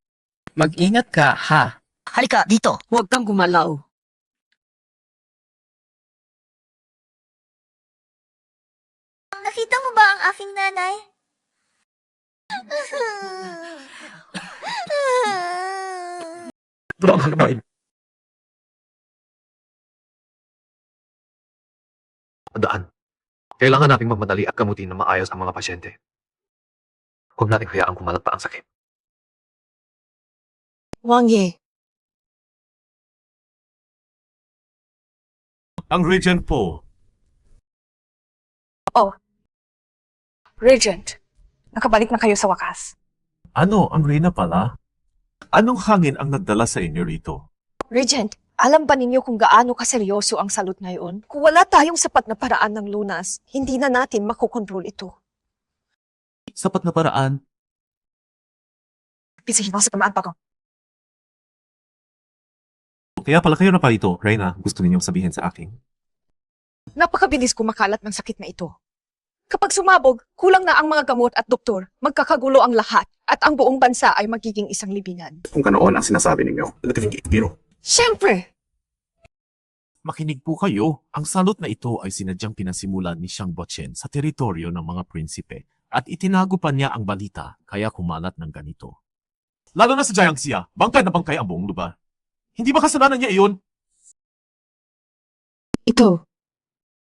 mag-ingat ka, ha? Halika, dito. Huwag kang gumalaw. Nakita mo ba ang aking nanay? Ito ang hanapin. Tandaan, kailangan nating magmadali at gamutin na maayos ang mga pasyente. Huwag nating hayaang kumalat pa ang sakit. Wang Ye, Ang Regent po. Regent, nakabalik na kayo sa wakas. Ano, ang Reyna pala? Anong hangin ang nagdala sa inyo rito? Regent, alam ba ninyo kung gaano kaseryoso ang salot ngayon? Kung wala tayong sapat na paraan ng lunas, hindi na natin makokontrol ito. Sapat na paraan. Bisihin ako sa tamaan pa ko. Kaya pala kayo na parito, Reyna. Gusto ninyong sabihin sa akin? Napakabilis kumakalat ng sakit na ito. Kapag sumabog, kulang na ang mga gamot at doktor, magkakagulo ang lahat, at ang buong bansa ay magiging isang libingan. Kung kanoon ang sinasabi ninyo, nagkating biro. Siyempre! Makinig po kayo. Ang salot na ito ay sinadyang pinasimulan ni Xiang Bochen sa teritoryo ng mga prinsipe at itinago pa niya ang balita kaya kumalat ng ganito. Lalo na sa Jiangxia, bangkay na bangkay ang buong lugar. Hindi ba kasalanan niya iyon? Ito.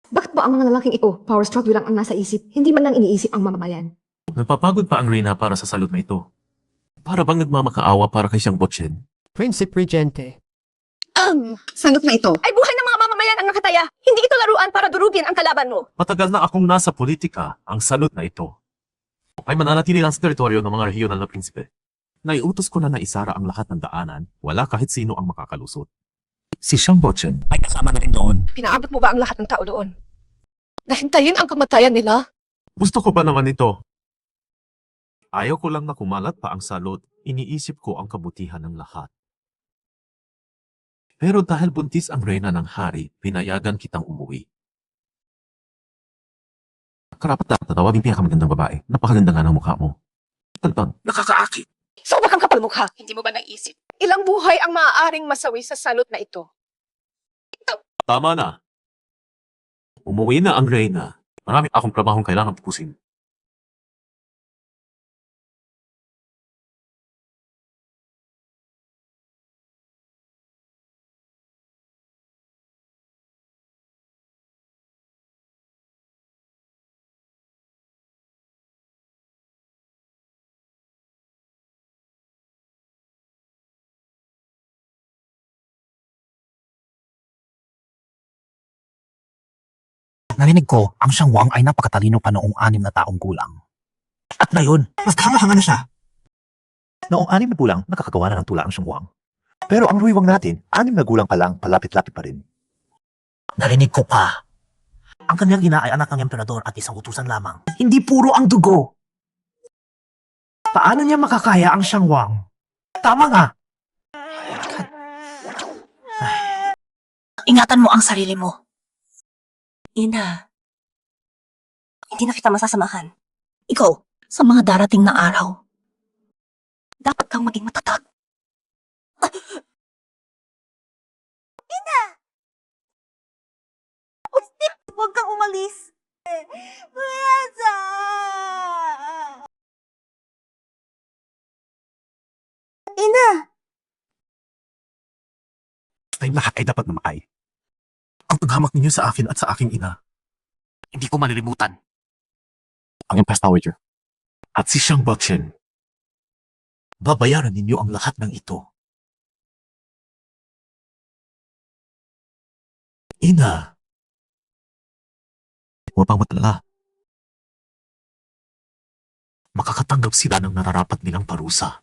Bakit ba ang mga lalaking ito, power struggle lang ang nasa isip, hindi man lang iniisip ang mamamayan? Napapagod pa ang Reyna para sa salot na ito. Para bang nagmamakaawa para kay Xiang Bochen? Prinsipe Regente. Salot na ito ay buhay ng mga mamamayan ang nakataya. Hindi ito laruan para durugin ang kalaban mo. Matagal na akong nasa politika, ang salot na ito ay mananatili lang sa teritoryo ng mga regional na prinsipe. Naiutos ko na naisara ang lahat ng daanan, wala kahit sino ang makakalusot. Si Xiang Bochen ay kasama na rin doon. Pinaabot mo ba ang lahat ng tao doon? Nahintayin ang kamatayan nila? Gusto ko ba naman ito? Ayaw ko lang na kumalat pa ang salot, iniisip ko ang kabutihan ng lahat. Pero dahil buntis ang reyna ng hari, pinayagan kitang umuwi. Karapat dapat tatawagin pinakamagandang babae. Napakaganda nga ng mukha mo. Talagang nakakaakit. Sobra kang kapal mukha. Hindi mo ba naisip? Ilang buhay ang maaaring masawi sa salot na ito? Tama na. Umuwi na ang reyna. Marami akong trabahong kailangan tapusin. Narinig ko, ang Siyang Wang ay napakatalino pa noong 6 na taong gulang. At ngayon, mas kahanga-hanga na siya. Noong 6 na gulang, nakakagawa na ng tula ang Siyang Wang. Pero ang ruiwang natin, 6 na gulang pa lang, palapit-lapit pa rin. Narinig ko pa. Ang kanyang ina ay anak ng emperador at isang utusan lamang. Hindi puro ang dugo. Paano niya makakaya ang Siyang Wang? Tama nga. Ingatan mo ang sarili mo. Ina, hindi na kita masasamahan. Ikaw, sa mga darating na araw, dapat kang maging matatag. Ina! Huwag kang umalis. Puyasa! Ina! Tayong lahat ay dapat mamatay. Ang paghamak ninyo sa akin at sa aking ina, hindi ko malilimutan. Ang Empress Dowager. At si Xiang Baochen. Babayaran ninyo ang lahat ng ito. Ina, Huwag pang matalala. makakatanggap sila ng nararapat nilang parusa.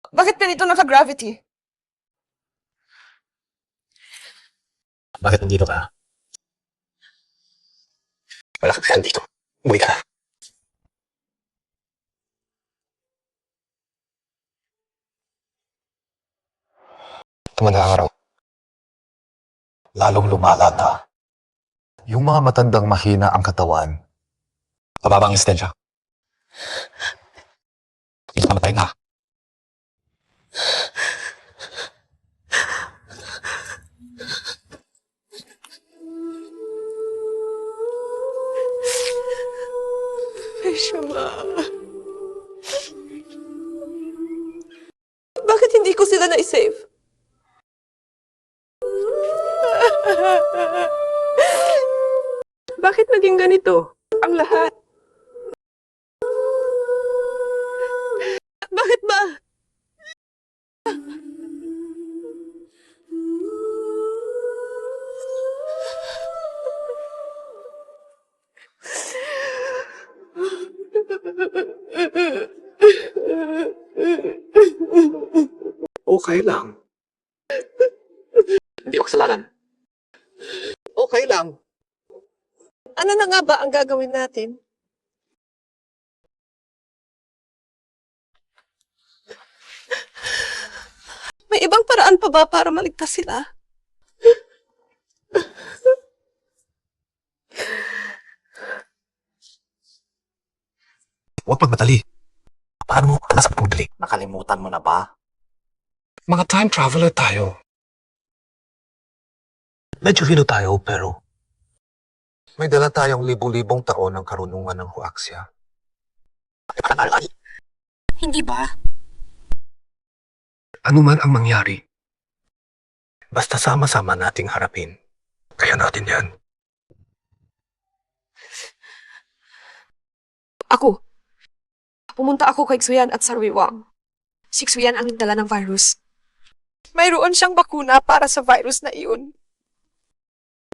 Bakit ganito naka-gravity? Bakit nandito ka? Wala kang saan dito. Umuwi ka. Tumanda araw. Lalong lumalata. Yung mga matandang mahina ang katawan. Mababa ang istensya. Mamatay na. Bakit hindi ko sila na-save? Bakit naging ganito? Ang lahat. Bakit ba? Okay lang. Hindi ako kasalanan. Okay lang. Ano na nga ba ang gagawin natin? May ibang paraan pa ba para maligtas sila? Huwag magmadali. Paano mo alas ang pagdali? Nakalimutan mo na ba? Mga time traveler tayo. Medyo filo tayo, pero may dala tayong libong-libong taon ng karunungan ng Huaxia. Hindi ba? Ano man ang mangyari, basta sama-sama nating harapin. Kaya natin yan. Ako. Pumunta ako kay Xuyan at Sarwiwang. Si Xuyan ang nagdala ng virus. Mayroon siyang bakuna para sa virus na iyon.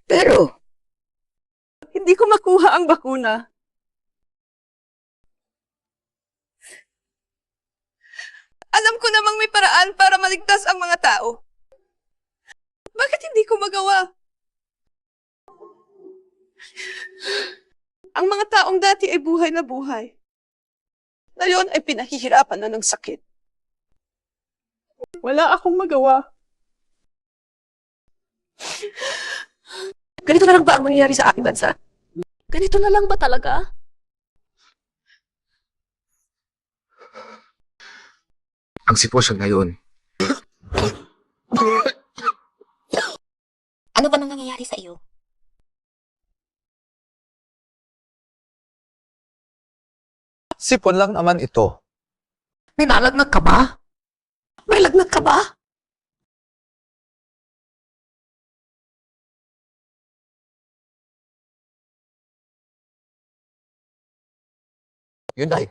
Pero, hindi ko makuha ang bakuna. Alam ko namang may paraan para maligtas ang mga tao. Bakit hindi ko magawa? Ang mga taong dati ay buhay na buhay. Ngayon ay pinahihirapan na ng sakit. Wala akong magawa. Ganito na lang ba ang mangyayari sa aking bansa? Ganito na lang ba talaga? Ang sitwasyon ngayon, Ano ba nang nangyayari sa iyo? Sipon lang naman ito. May nalagnat ka ba? May lagnat ka ba? Yun ay.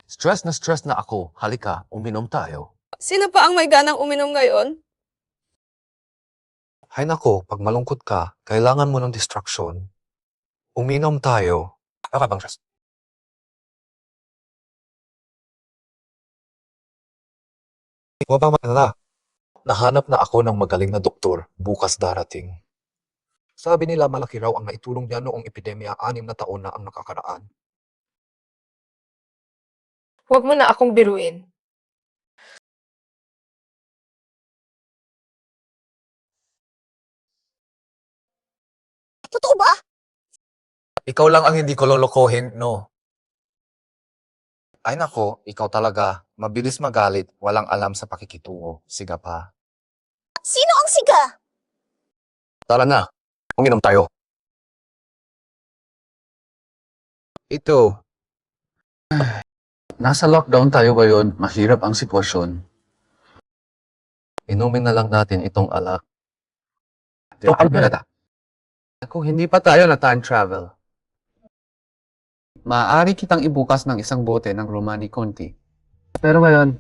Stress na ako. Halika, uminom tayo. Sino pa ang may ganang uminom ngayon? hay nako, pag malungkot ka, kailangan mo ng distraction. Uminom tayo. Ano ka bang stress? Huwag bang magalala. Nahanap na ako ng magaling na doktor bukas darating. Sabi nila malaki raw ang naitulong niya noong epidemya 6 na taon na ang nakakaraan. Huwag mo na akong biruin. Totoo ba? Ikaw lang ang hindi ko lolokohin, no? Ay nako, ikaw talaga. Mabilis magalit, walang alam sa pakikitungo. Siga pa. Sino ang siga? Tara na, uminom tayo. Ito. Nasa lockdown tayo ngayon. Mahirap ang sitwasyon. Inumin na lang natin itong alak. Ito, Alberta. Kung hindi pa tayo na time travel, maaari kitang ibukas ng isang bote ng Romani Conti. Pero ngayon,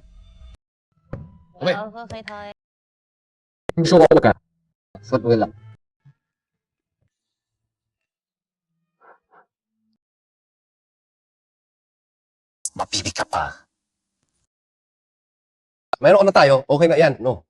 gusto ko ka. Football lang. Mapili ka pa. Mayroon na tayo, okay na yan, no?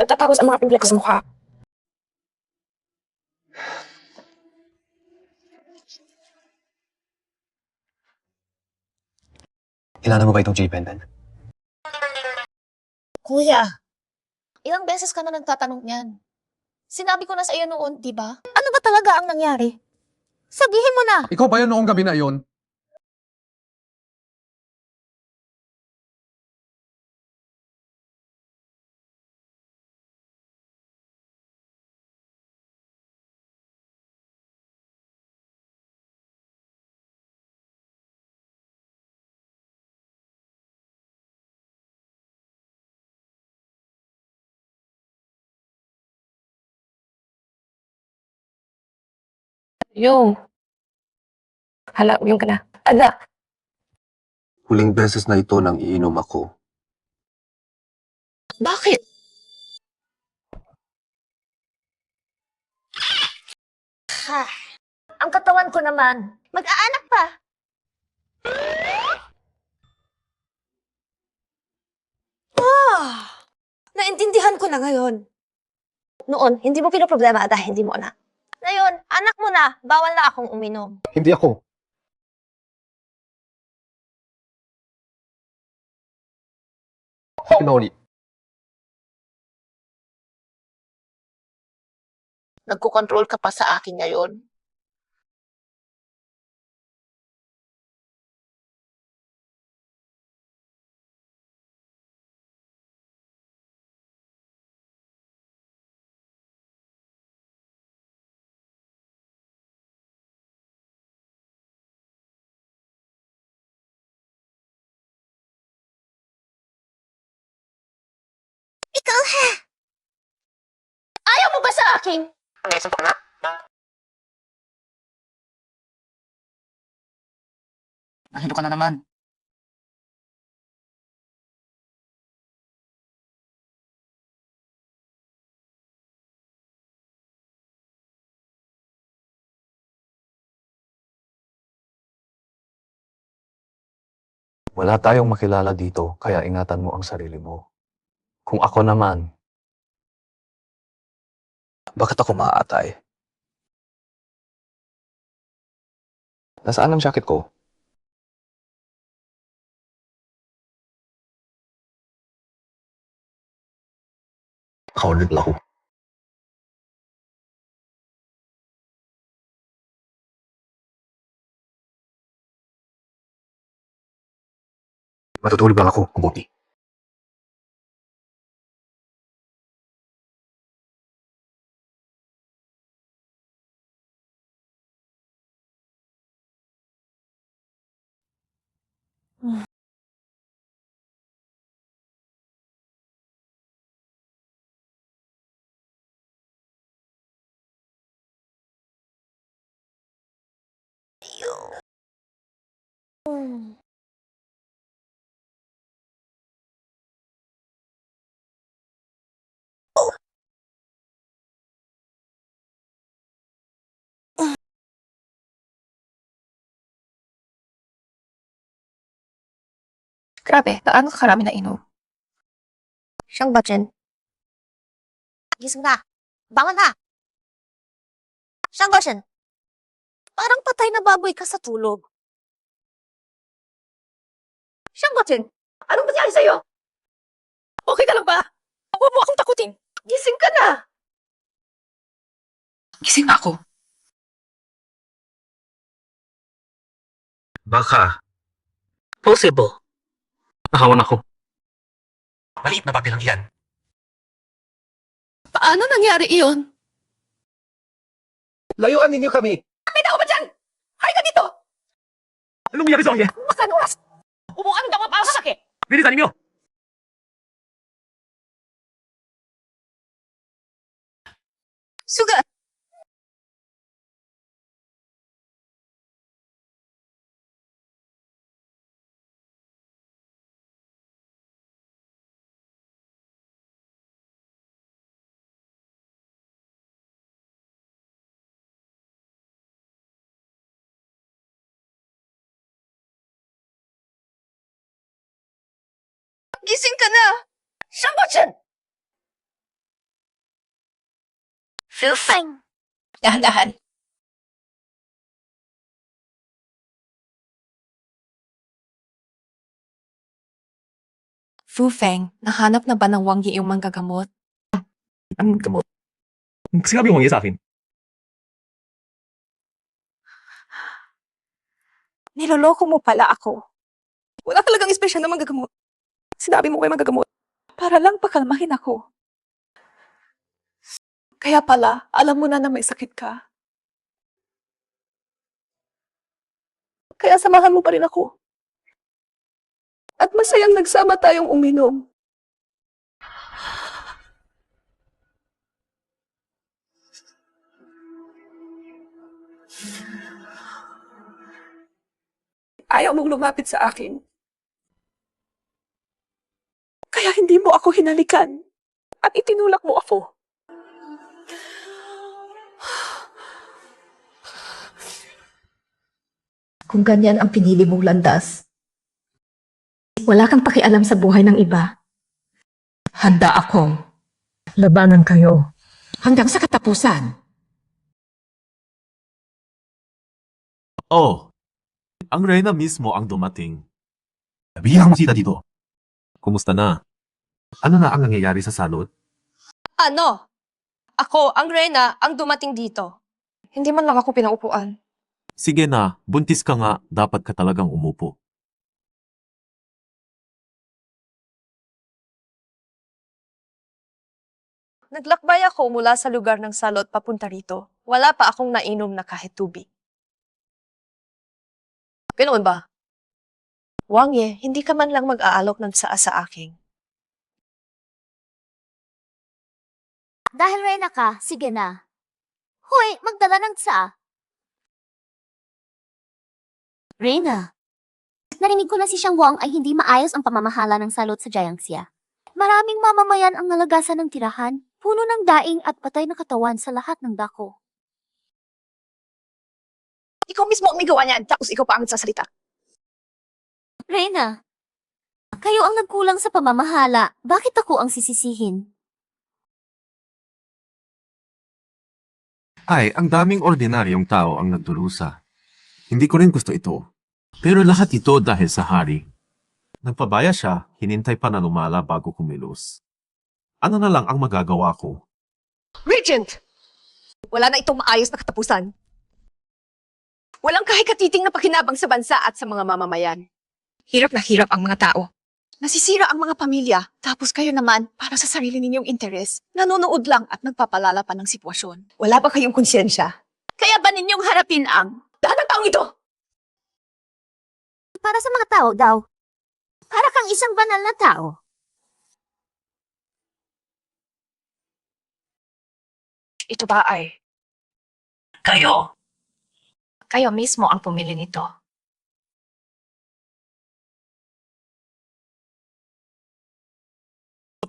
Nagtatapos ang mga pimple ko sa mukha. Kailangan mo ba itong J-pendant? Kuya, ilang beses ka na nagtatanong niyan. Sinabi ko na sa iyo noon, di ba? Ano ba talaga ang nangyari? Sabihin mo na! Ikaw ba yun noong gabi na iyon? Hala, yung ka na. Anak! Huling beses na ito nang iinom ako. Bakit? Ha, ang katawan ko naman. Mag-aanak pa. Naintindihan ko na ngayon. Noon, hindi mo pinoproblema dahil hindi mo anak. Ngayon, anak mo na, bawal na akong uminom. Hindi ako. Kinoli. Nagkukontrol ka pa sa akin ngayon. Ikaw ha! Ayaw mo ba sa akin? Nahilo ka na naman. Wala tayong makilala dito, kaya ingatan mo ang sarili mo. Kung ako naman, bakit ako maaatay? Nasaan ang jacket ko? Kaunod lang ako. Matutulog lang ako, mabuti. Grabe, gaano karami na inom? Siyang Batchen. Gising na. Bangon na. Siyang Batchen. Parang patay na baboy ka sa tulog. Siyang Batchen. Anong nangyari sa'yo? Okay ka lang ba? Huwag mo akong takutin. Gising ka na. Gising na ako. Baka. Possible. Nakawan ako. Maliit na papel lang yan. Paano nangyari iyon? Layuan ninyo kami! May tao ba dyan? Hay ka dito! Anong nangyari sa kanya? Makan oras! Umuano daw para sa sakit! Bilisan ninyo! Suga! Gising ka na! Shambo-chan! Feng! Dahan-dahan. Fu Feng, nahanap na ba ng Wang Yi yung manggagamot? Anong gamot? Sinabi mo nga sa akin. Niloloko mo pala ako. Wala talagang espesyal na manggagamot. Sinabi mo kayo manggagamot para lang pakalmahin ako. Kaya pala, alam mo na may sakit ka. Kaya samahan mo pa rin ako. At masayang nagsama tayong uminom. Ayaw mong lumapit sa akin. Kaya hindi mo ako hinalikan at itinulak mo ako. Kung ganyan ang pinili mong landas, wala kang pakialam sa buhay ng iba. Handa akong labanan kayo hanggang sa katapusan. Oh, ang Reyna mismo ang dumating. Bihang musita dito. Kumusta na? Ano na ang nangyayari sa salot? Ano? Ako, ang Reyna, ang dumating dito. Hindi man lang ako pinaupuan. Sige na, buntis ka nga, dapat ka talagang umupo. Naglakbay ako mula sa lugar ng salot papunta rito. Wala pa akong nainom na kahit tubig. Ganoon ba? Wang Ye, hindi ka man lang mag-aalok ng tsaa sa akin. Dahil Reyna ka, sige na. Hoy, magdala ng tsa. Reyna, narinig ko na si Xiang Wang ay hindi maayos ang pamamahala ng salot sa Jiangxia. Maraming mamamayan ang nalagasan ng tirahan, puno ng daing at patay na katawan sa lahat ng dako. Ikaw mismo ang may gawa niyan, tapos ikaw pa ang nagsasalita. Reyna, kayo ang nagkulang sa pamamahala. Bakit ako ang sisisihin? Ay, ang daming ordinaryong tao ang nagdurusa. Hindi ko rin gusto ito. Pero lahat ito dahil sa hari. Nagpabaya siya, hinintay pa na lumala bago kumilos. Ano na lang ang magagawa ko? Regent! Wala na itong maayos na katapusan. Walang kahit katiting na pakinabang sa bansa at sa mga mamamayan. Hirap na hirap ang mga tao. Nasisira ang mga pamilya, tapos kayo naman, para sa sarili ninyong interes, nanonood lang at nagpapalala pa ng sitwasyon. Wala ba kayong konsyensya? Kaya ba ninyong harapin ang lahat ng taong ito? Para sa mga tao daw. Para kang isang banal na tao. Ito ba ay kayo? Kayo mismo ang pumili nito.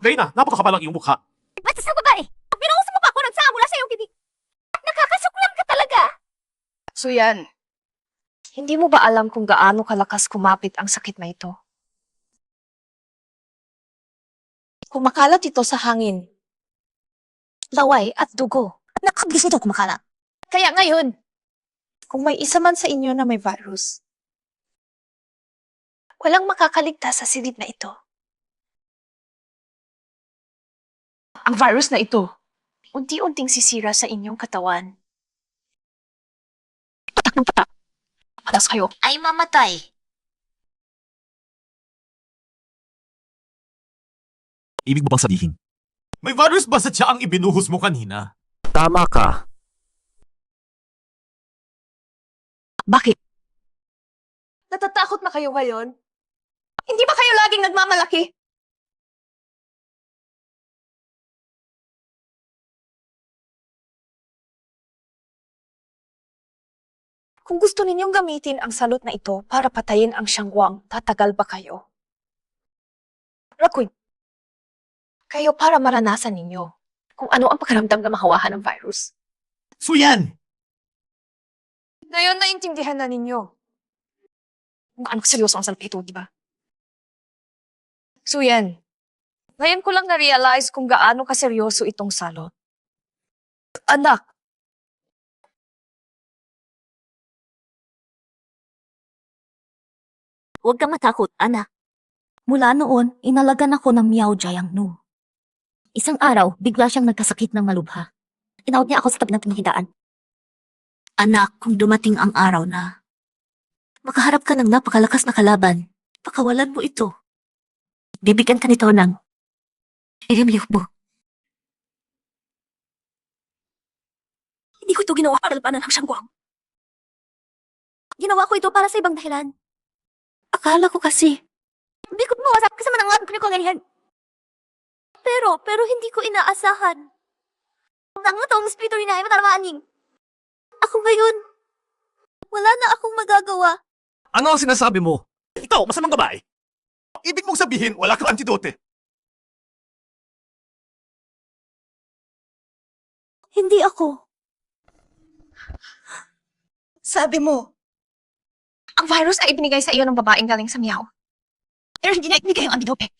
Reyna, napakabalang iyong mukha. Basta sa babae! Pinuuso mo pa ako ng tsa mula sa iyong kibi. Nakakasuklam ka talaga! So yan, hindi mo ba alam kung gaano kalakas kumapit ang sakit na ito? Kumakalat ito sa hangin, laway at dugo. Nakabis ito kumakalat. Kaya ngayon, kung may isa man sa inyo na may virus, walang makakaligtas sa silid na ito. Ang virus na ito, unti-unting sisira sa inyong katawan. Patak ng patak. Patas kayo. Ay mamatay. Ibig mo bang sabihin? May virus ba sa tiya ang ibinuhos mo kanina? Tama ka. Bakit? Natatakot na kayo ngayon? Hindi ba kayo laging nagmamalaki? Kung gusto ninyong gamitin ang salot na ito para patayin ang Shangwang, tatagal ba kayo? Rakuin, kayo para maranasan ninyo kung ano ang pakiramdam na mahawahan ng virus. Suyan! Ngayon naintindihan na ninyo kung ano seryoso ang salot ito, di ba? So yan, ngayon ko lang na-realize kung gaano kaseryoso itong salot. Anak, Huwag kang matakot, anak. Mula noon, inalagan ako ng Miao Jiangnu. Isang araw, bigla siyang nagkasakit ng malubha. Tinawag niya ako sa tabi ng tinahidaan. Anak, kung dumating ang araw na makaharap ka ng napakalakas na kalaban, pakawalan mo ito. Bibigyan ka nito ng Libo. Hindi ko ito ginawa para labanan ng Shangguang. Ginawa ko ito para sa ibang dahilan. Akala ko kasi, hindi ko mawasap kasama ng lahat ko ganyan. Pero hindi ko inaasahan. Ang toong espiritu rin ay matarmaaning. Ako ngayon, wala na akong magagawa. Ano ang sinasabi mo? Ikaw, masamang babae. Ibig mong sabihin, wala kang antidote. Hindi ako. sabi mo, ang virus ay ibinigay sa iyo ng babaeng galing sa Miao. Pero hindi na ibinigay ang antidote.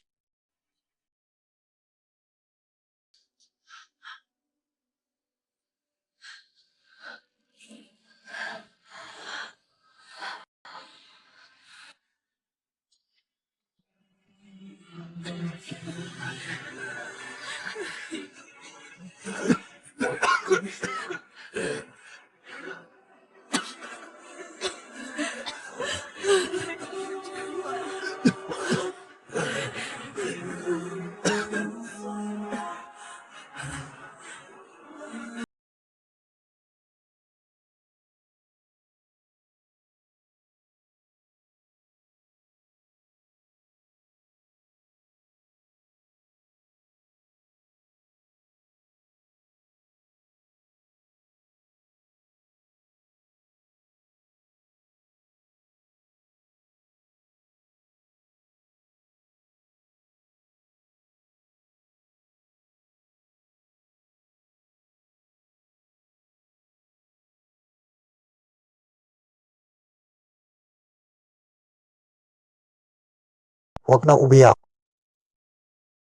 Huwag na umiyak.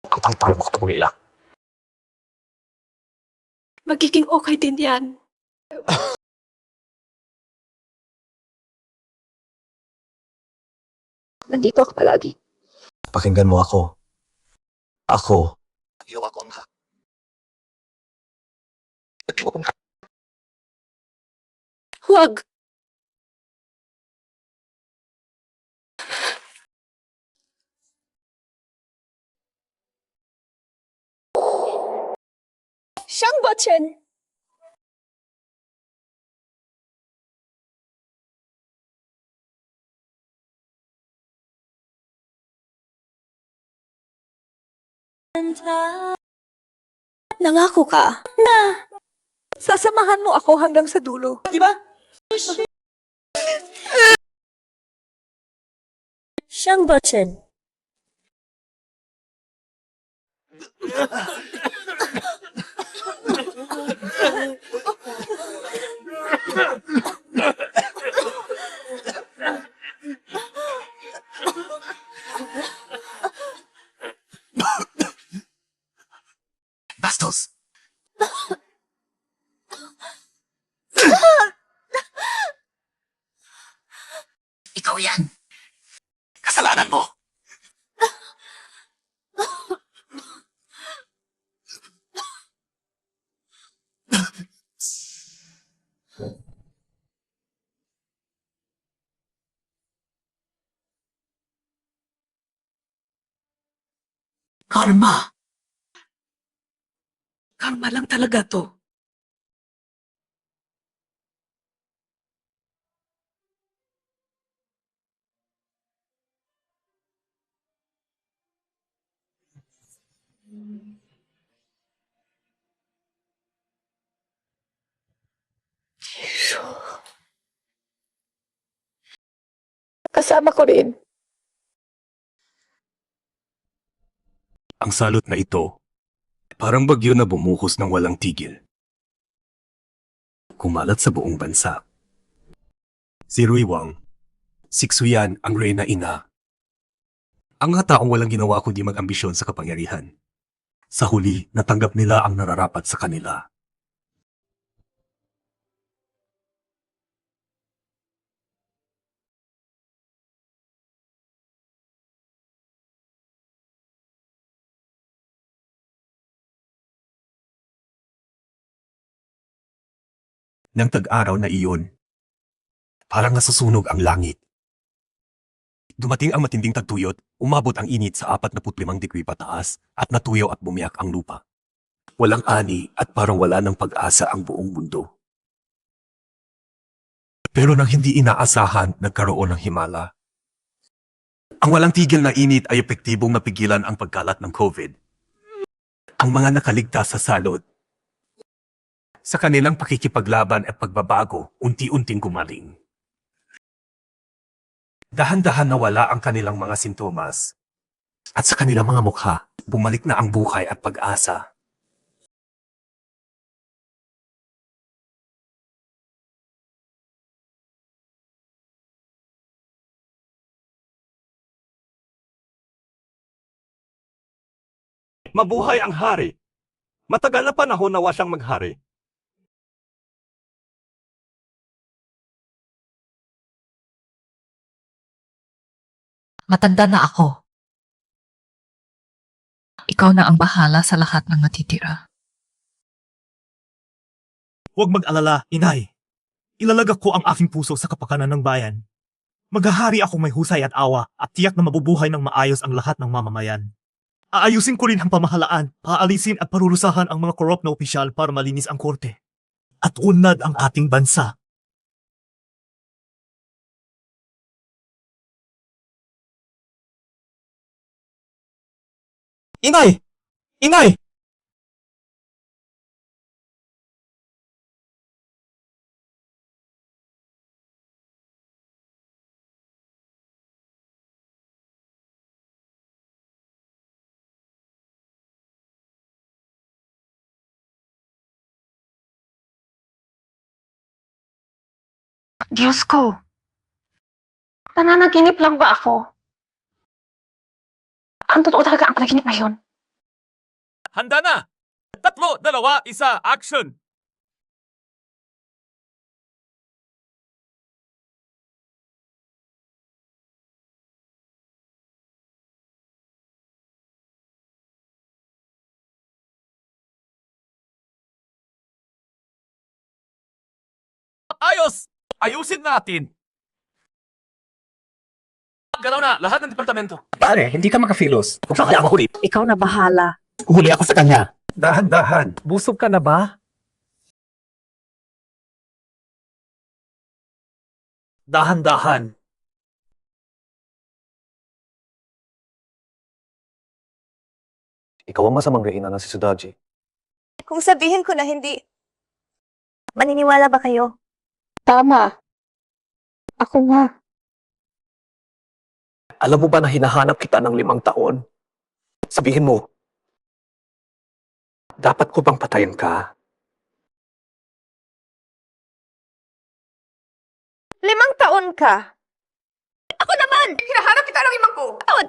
Ang tangtang mo kapag umiiyak. Magiging okay din yan. Nandito ako palagi. Pakinggan mo ako. Ako. Ayaw ako nga. Huwag. Siyang Botchen. Nangako ka na sasamahan mo ako hanggang sa dulo. Di ba? Siyang Botchen. Bastos! Ikaw yan. Kasalanan mo. Karma. Karma lang talaga to. Kasama ko rin. Ang salot na ito, parang bagyo na bumuhos ng walang tigil. Kumalat sa buong bansa. Si Rui Wang, si Xuyan ang reyna ina. Ang mga taong walang ginawa kundi mag-ambisyon sa kapangyarihan. Sa huli, natanggap nila ang nararapat sa kanila. Nang tag-araw na iyon, parang nasusunog ang langit. Dumating ang matinding tagtuyot, umabot ang init sa 45 degree pataas at natuyo at bumiyak ang lupa. Walang ani at parang wala ng pag-asa ang buong mundo. Pero nang hindi inaasahan, nagkaroon ng himala. Ang walang tigil na init ay epektibong napigilan ang pagkalat ng COVID. Ang mga nakaligtas sa salot, sa kanilang pakikipaglaban at pagbabago, unti-unting gumaling. Dahan-dahan nawala ang kanilang mga sintomas. At sa kanilang mga mukha, bumalik na ang buhay at pag-asa. Mabuhay ang hari! Matagal na panahon nawa siyang maghari. Matanda na ako. Ikaw na ang bahala sa lahat ng natitira. Huwag mag-alala, inay. Ilalagak ko ang aking puso sa kapakanan ng bayan. Maghahari akong may husay at awa at tiyak na mabubuhay ng maayos ang lahat ng mamamayan. Aayusin ko rin ang pamahalaan, paalisin at parurusahan ang mga korrupt na opisyal para malinis ang korte. At unlad ang ating bansa. Inay! Inay! Diyos ko. Nananaginip lang ba ako? Ang totoo talaga ang panaginip na yun. Handa na! 3, 2, 1, action! Ayos! Ayusin natin! Galaw na, lahat ng departamento. Pare, hindi ka makafilos. Kung saan ako huli, Ikaw na bahala. huli ako sa kanya. Dahan-dahan. Busog ka na ba? Dahan-dahan. Ikaw ang masamang reyna na si Sudaji. Kung sabihin ko na hindi, maniniwala ba kayo? Tama. Ako nga. Alam mo ba na hinahanap kita ng 5 taon? Sabihin mo, dapat ko bang patayin ka? 5 taon ka. Ako naman! Hinahanap kita ng 5 taon!